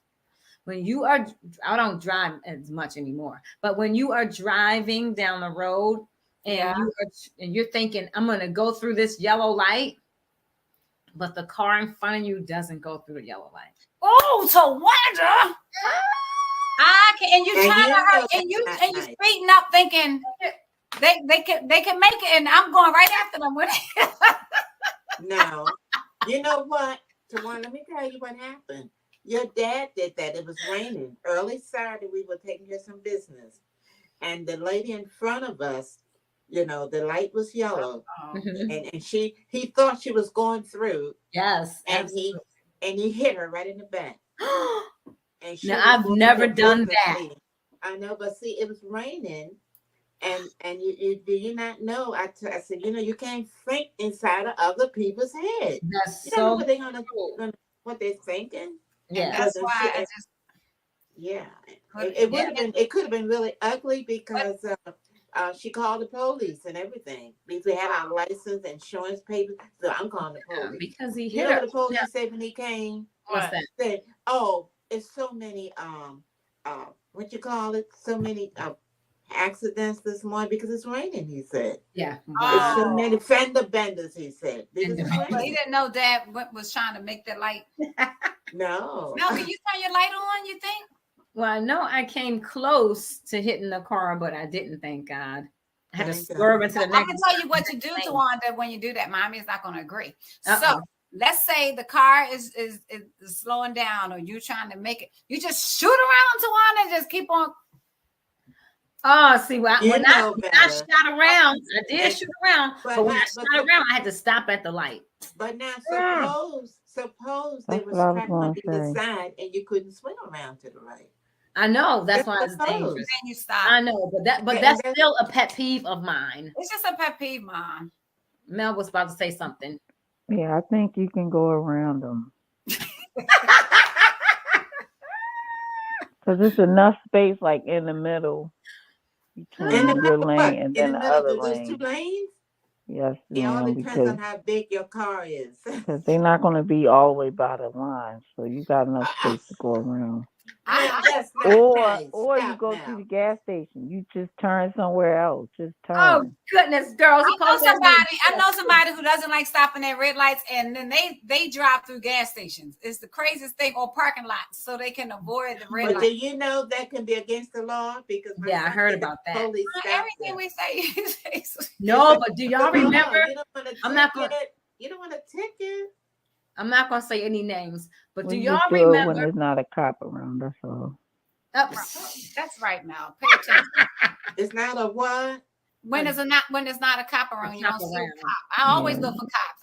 B: When you are, I don't drive as much anymore, but when you are driving down the road and you're thinking, I'm going to go through this yellow light, but the car in front of you doesn't go through the yellow light.
C: Oh, so wonder. And you trying to hurt, and you speeding up, thinking they can make it, and I'm going right after them with it.
E: No, you know what, Tawana? Let me tell you what happened. Your dad did that. It was raining early Saturday. We were taking care of some business, and the lady in front of us, you know, the light was yellow, and he thought she was going through.
B: Yes,
E: and he hit her right in the back. And
B: now I've never done that.
E: I know, but see, it was raining, and you do you not know? I said, you know, you can't think inside of other people's heads.
B: That's
E: you
B: so.
E: Know what they're gonna what they're thinking.
C: Yeah, that's why
E: it would have been. It could have been really ugly because she called the police and everything because we had our license, insurance papers. So I'm calling the police
B: because he hit
E: you know
B: her.
E: What the police said when he came?
B: What's that?
E: Said, oh, it's so many what you call it? So many accidents this morning because it's raining. He said,
B: yeah,
E: it's so many fender benders. He said, because it's
C: well,
E: raining.
C: he didn't know Dad was trying to make that light.
E: No.
C: Can you turn your light on? You think?
B: Well, I know I came close to hitting the car, but I didn't. Thank God. I had to swerve into the next.
C: I'm gonna tell you what to do, Tawanda, when you do that. Mommy is not gonna agree. So let's say the car is slowing down, or you trying to make it. You just shoot around, Tawanda, and just keep on.
B: Oh, see, when I shot around, I did shoot around, but when I shot around, I had to stop at the light.
E: But now, suppose they were trapped on the side and you couldn't swing around to the right.
B: I know that's why it's dangerous.
C: Then you stop.
B: I know, but that's still a pet peeve of mine.
C: It's just a pet peeve, Mom.
B: Mel was about to say something.
F: Yeah, I think you can go around them. Because there's enough space, like in the middle between your lane and then the other lane.
E: There's 2 lanes.
F: Yes,
E: it all depends on how big your car is.
F: Because they're not going to be all the way by the line, so you got enough space to go around. Or you go to the gas station. You just turn somewhere else. Just turn.
B: Oh goodness, girls!
C: I know somebody who doesn't like stopping at red lights, and then they drive through gas stations. It's the craziest thing, or parking lots, so they can avoid the red lights.
E: But do you know that can be against the law? Because
B: I heard about that.
C: Everything we say.
B: No, but do y'all remember?
E: You don't want a ticket.
B: I'm not gonna say any names, but do y'all
F: remember when
B: remember
F: there's not a cop around? That's all.
C: That's right, Mel. Pay attention.
E: It's not a what?
C: When it's not a cop around, you don't see a cop. I always look for cops.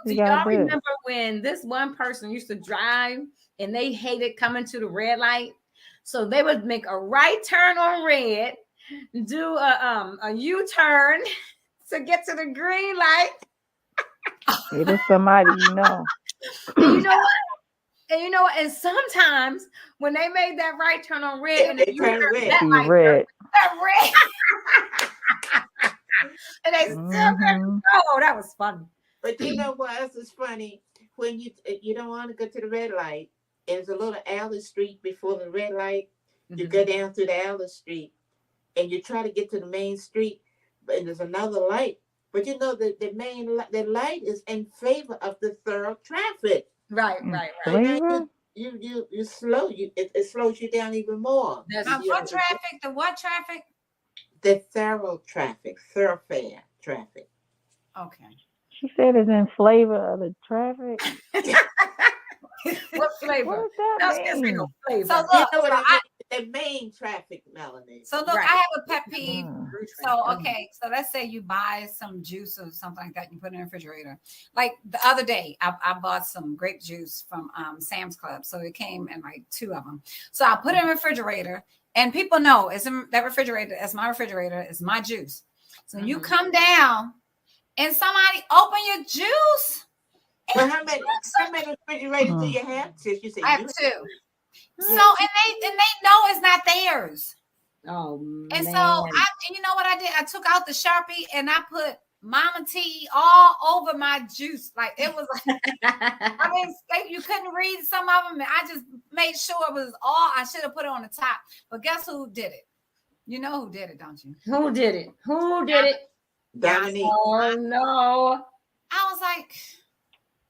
B: Do y'all remember when this one person used to drive and they hated coming to the red light? So they would make a right turn on red, do a U-turn to get to the green light.
F: It is somebody you know.
B: And you know what? And sometimes when they made that right turn on red, and then you heard that
F: red.
B: And they still couldn't go. That was fun.
E: But you know what else is funny? When you don't want to go to the red light, and there's a little alley street before the red light. You go down through the alley street, and you try to get to the main street, and there's another light. But you know the light is in favor of the thorough traffic.
B: Right.
E: So now you slow it slows you down even more.
C: What traffic? The what traffic?
E: The thorough traffic, thoroughfare traffic.
C: Okay.
F: She said it's in flavor of the traffic.
B: What flavor?
F: What does that mean?
B: No flavor.
C: So look,
E: You know what I mean? The main traffic, Melanie.
C: So look,
B: Right.
C: I have a pet peeve.
F: Mm.
C: So okay, so let's say you buy some juice or something like that, and you put it in the refrigerator. Like the other day, I bought some grape juice from Sam's Club, so it came in like 2 of them. So I put it in the refrigerator, and people know it's in that refrigerator. It's my refrigerator. It's my juice. So you come down, and somebody open your juice.
E: Well, how many refrigerators do you have? Since you said
C: I have
E: you
C: 2. So and they know it's not theirs.
B: Oh man.
C: And so you know what I did? I took out the Sharpie and I put Mama T all over my juice. Like it was like, I mean, like you couldn't read some of them. And I just made sure it was all, I should have put it on the top. But guess who did it? You know who did it, don't you?
B: Who did it? Who did it?
E: Dominique.
B: Oh no.
C: I was like,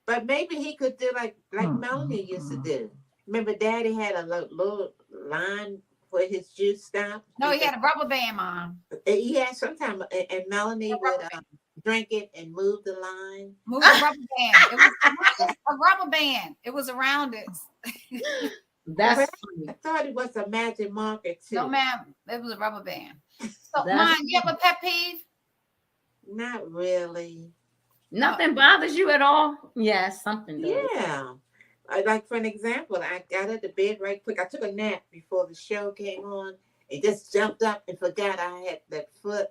E: But maybe he could do like Melanie used to do. Remember, Daddy had a little line where his juice stopped.
C: no, he had a rubber band, Mom.
E: He had sometime, and Melanie would drink it and move the line.
C: Move the rubber band. It was a rubber band. It was around it.
B: That's
E: I thought it was a magic marker too.
C: No, ma'am. It was a rubber band. So,
B: That's
C: Mom, you have a pet peeve?
E: Not really.
B: nothing bothers you at all? Yes, something does.
E: Yeah. Like for an example, I got out of bed right quick. I took a nap before the show came on and just jumped up and forgot I had that foot.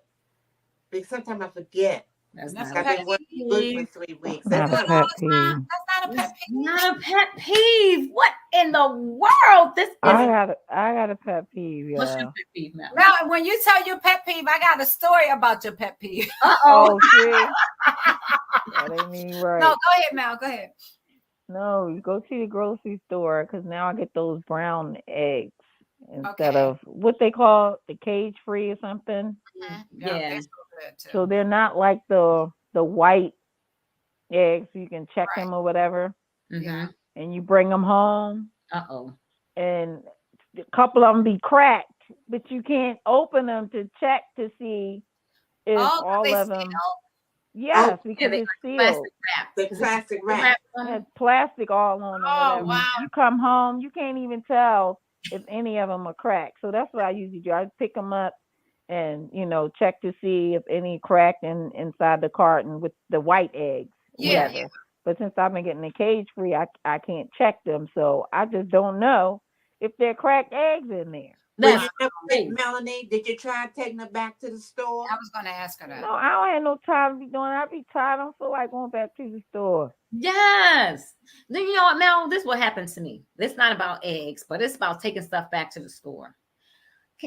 E: Because sometimes I forget.
B: That's
C: That's
B: not
C: a
B: a
E: I've
C: pet
E: been working good for 3 weeks.
F: Not
E: That's
F: a
E: not
F: pet peeve.
C: That's not a pet peeve.
B: not a pet peeve. What in the world? This is
F: I got a pet peeve,
B: what's your
F: yeah.
B: pet peeve now?
C: Now, when you tell your pet peeve, I got a story about your pet peeve.
B: Uh-oh.
F: Oh, see? That ain't me right.
C: No, go ahead, Mel. Go ahead.
F: No, you go to the grocery store because now I get those brown eggs instead
C: Okay.
F: of what they call the cage free or something.
B: Yeah.
C: That's so good too.
F: So they're not like the white eggs. You can check
C: Right.
F: them or whatever,
B: Mhm.
F: and you bring them home,
B: Uh-oh.
F: and a couple of them be cracked, but you can't open them to check to see if
C: Oh, 'cause
F: all
C: they
F: of them.
C: seal?
F: Yes,
B: Yeah,
F: because
B: they
F: it's sealed.
B: plastic wrap.
E: the plastic wrap.
F: It has plastic all on them.
C: Oh,
F: Whatever.
C: wow.
F: You come home, you can't even tell if any of them are cracked. So that's what I usually do. I pick them up and check to see if any cracked inside the carton with the white eggs.
C: Yeah,
F: Whatever. But since I've been getting the cage free, I can't check them, so I just don't know if they're cracked eggs in there.
E: Well,
B: That's great.
E: Melanie, did you try taking them back to the store?
C: I was going to ask her that.
F: No, I don't have no time to be doing that. I be tired. I don't feel like going back to the store.
B: Yes. Then you know what, Mel? This is what happened to me. It's not about eggs, but it's about taking stuff back to the store.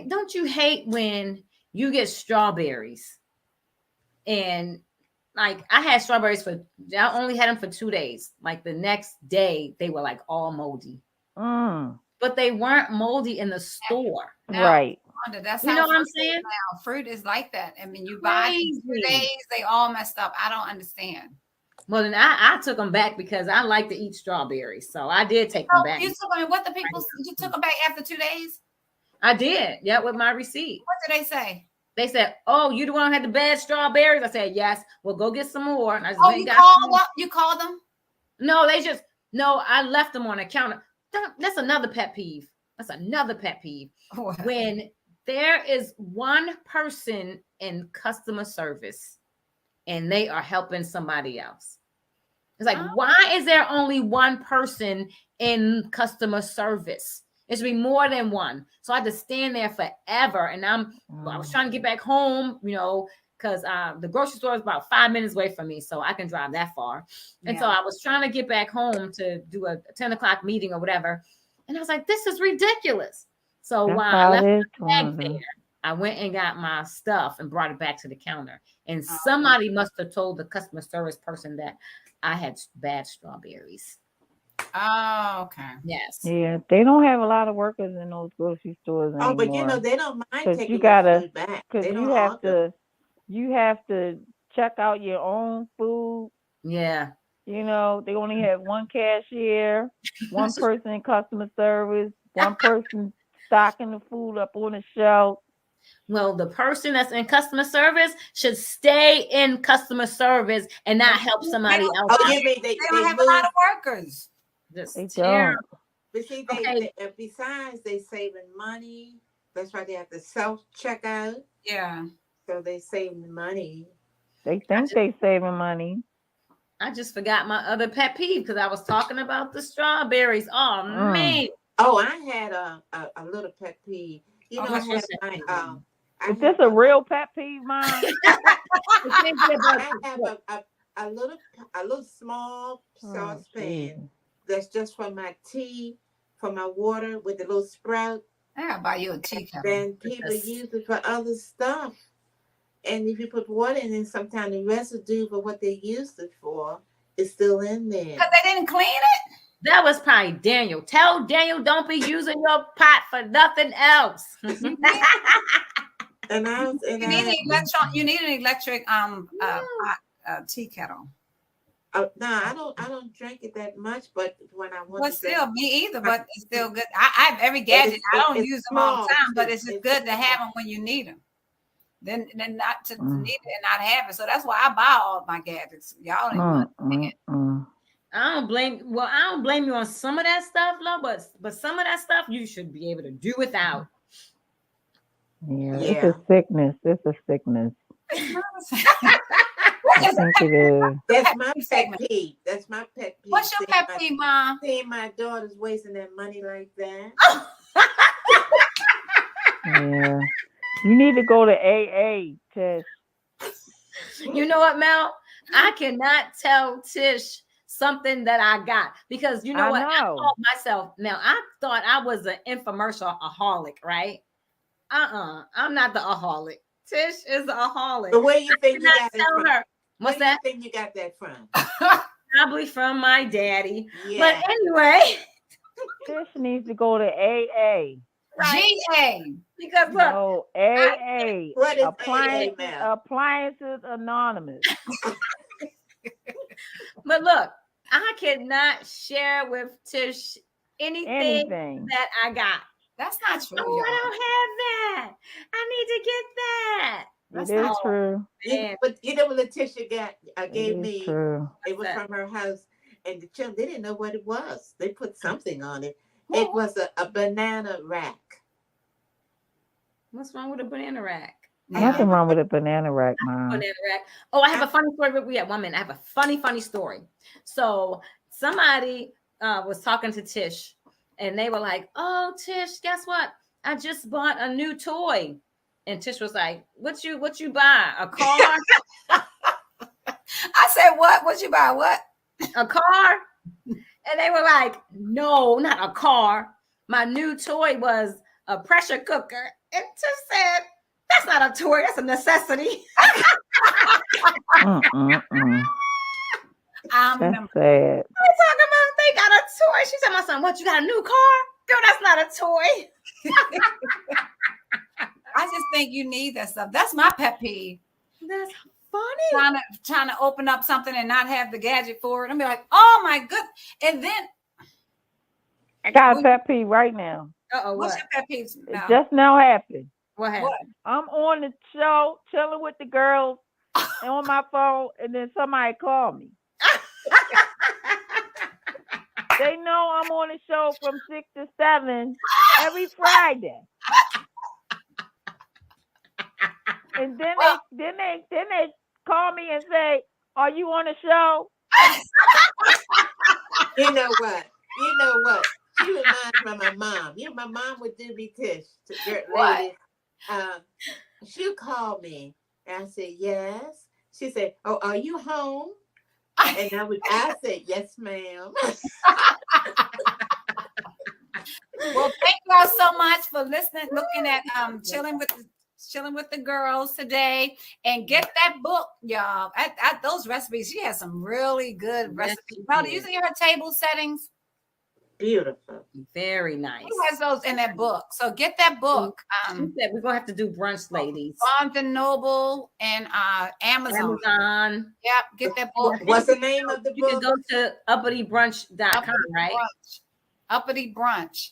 B: Don't you hate when you get strawberries? And like I had strawberries I only had them for 2 days. Like the next day, they were like all moldy. But they weren't moldy in the store.
C: Now,
F: Right.
C: Wanda, that's
B: You
C: how
B: know what I'm
C: fruit is
B: saying?
C: now. Fruit is like that. I mean, you buy it in 2 days, they all messed up. I don't understand.
B: Well, then I took them back because I like to eat strawberries. So I did take them
C: Oh,
B: back.
C: you took them. What the people? You took them back after 2 days?
B: I did. Yeah, with my receipt.
C: What did they say?
B: They said, "Oh, you the one who had the bad strawberries?" I said, "Yes." Well, go get some more. And I just
C: Oh,
B: went
C: you
B: and got some.
C: called up? You called them?
B: No, I left them on the counter. That's another pet peeve. That's another pet peeve. When there is one person in customer service and they are helping somebody else. It's like, why is there only one person in customer service? It should be more than one. So I had to stand there forever. And I was trying to get back home, because the grocery store is about 5 minutes away from me, so I can drive that far. And so I was trying to get back home to do a 10 o'clock meeting or whatever. And I was like, this is ridiculous. So while I left the bag there, I went and got my stuff and brought it back to the counter. And somebody must have told the customer service person that I had bad strawberries.
C: Oh, okay.
B: Yes.
F: Yeah, they don't have a lot of workers in those grocery stores anymore.
E: Oh, but you know, they don't mind taking
F: you gotta,
E: your food back.
F: because you have to check out your own food.
B: Yeah.
F: You know, they only have one cashier, one person in customer service, one person stocking the food up on the shelf.
B: Well, the person that's in customer service should stay in customer service and not help somebody else.
E: Oh, you mean
C: they don't have a lot of workers.
F: They don't.
E: But see, besides they saving money, that's why they have to self-checkout.
C: Yeah.
E: So they saving money.
F: They think they saving money.
B: I just forgot my other pet peeve because I was talking about the strawberries. Oh, man.
E: Oh, I had a little pet peeve. You know, I had
F: Is this a real pet peeve, Mom?
E: I have a little small saucepan that's just for my tea, for my water with the little sprout.
C: I gotta buy you a tea kettle.
E: Then people use it for other stuff. And if you put water in it, sometimes the residue for what they used it for is still in there.
C: Because they didn't clean it?
B: That was probably Daniel. Tell Daniel don't be using your pot for nothing else.
C: You need an electric tea kettle.
E: No, I don't drink it that much, but when I want
C: to drink, me either, but it's still good. I have every gadget. I don't use them all the time, but it's just good to have them when you need them. Then not to need it and not have it. So that's why I buy all my gadgets. Y'all don't even it.
B: I don't blame you on some of that stuff, love, but some of that stuff you should be able to do without.
F: Yeah. It's a sickness. It's a sickness. I think it is.
E: That's my pet peeve. That's my pet peeve.
C: What's your pet peeve, Mom?
E: Seeing my daughters wasting their money like that.
F: Yeah. You need to go to AA, Tish.
B: You know what, Mel? I cannot tell Tish something that I got because you know what? I called myself. Now I thought I was an infomercial-aholic, right? I'm not the aholic. Tish is the aholic.
E: But where you think you got
B: that from? Her. What's
E: where
B: that?
E: You think you got that from?
B: Probably from my daddy.
E: Yeah.
B: But anyway,
F: Tish needs to go to AA.
C: Right. GA.
B: Because look,
F: no, AA.
E: What is
F: Appliances Anonymous.
B: But look, I cannot share with Tish anything that I got.
C: That's not true.
B: Oh, I don't have that. I need to get that.
F: It is true.
E: But you know what Letitia gave me?
F: True.
E: It was from her house, and the children, they didn't know what it was. They put something on it. It was a banana rack.
B: What's wrong with a banana rack?
F: Nothing wrong with a banana rack, Mom.
B: Banana rack. Oh, I have a funny story. We have 1 minute. I have a funny story. So somebody was talking to Tish, and they were like, "Oh, Tish, guess what? I just bought a new toy." And Tish was like, "What you buy? A car?"
C: I said, "What? What you buy? What?
B: A car?" And they were like, "No, not a car. My new toy was a pressure cooker." And Tish said, "That's not a toy. That's a necessity."
F: That's sad.
B: We're talking about they got a toy. She said, "My son, what? You got a new car? Girl, that's not a toy."
C: I just think you need that stuff. That's my pet peeve.
B: That's funny.
C: Trying to open up something and not have the gadget for it. I'm be like, "Oh my good." And then
F: I got a pet peeve right now.
C: What's your pet peeve?
F: It just now happened.
B: What happened?
F: I'm on the show, chilling with the girls, and on my phone, and then somebody called me. They know I'm on the show from 6 to 7 every Friday. And then they call me and say, "Are you on the show?"
E: You know what? She reminds me of my mom. You know, my mom would do me Tish. Lady. She'll call me. And I said, "Yes." She said, "Oh, are you home?" And I said, "Yes, ma'am."
C: Well, thank y'all so much for listening, looking at Chillin with chilling with the girls today, and get that book, y'all. At those recipes, she has some really good recipes. Well, you see her table settings?
E: Beautiful.
B: Very nice.
C: She has those in that book. So get that book.
B: She said we're gonna have to do brunch, ladies.
C: Barnes and Noble and Amazon. Yep, get that book.
E: What's the name of the
B: You can
E: book?
B: go to upptybrunch.com, right?
C: Uppity Brunch.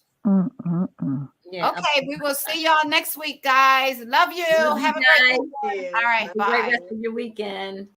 B: Yeah.
C: Okay, we will see y'all next week, guys. Love you.
B: Love you
C: Have a
B: guys.
C: great day. All right,
B: Have a great
C: bye.
B: rest of your weekend.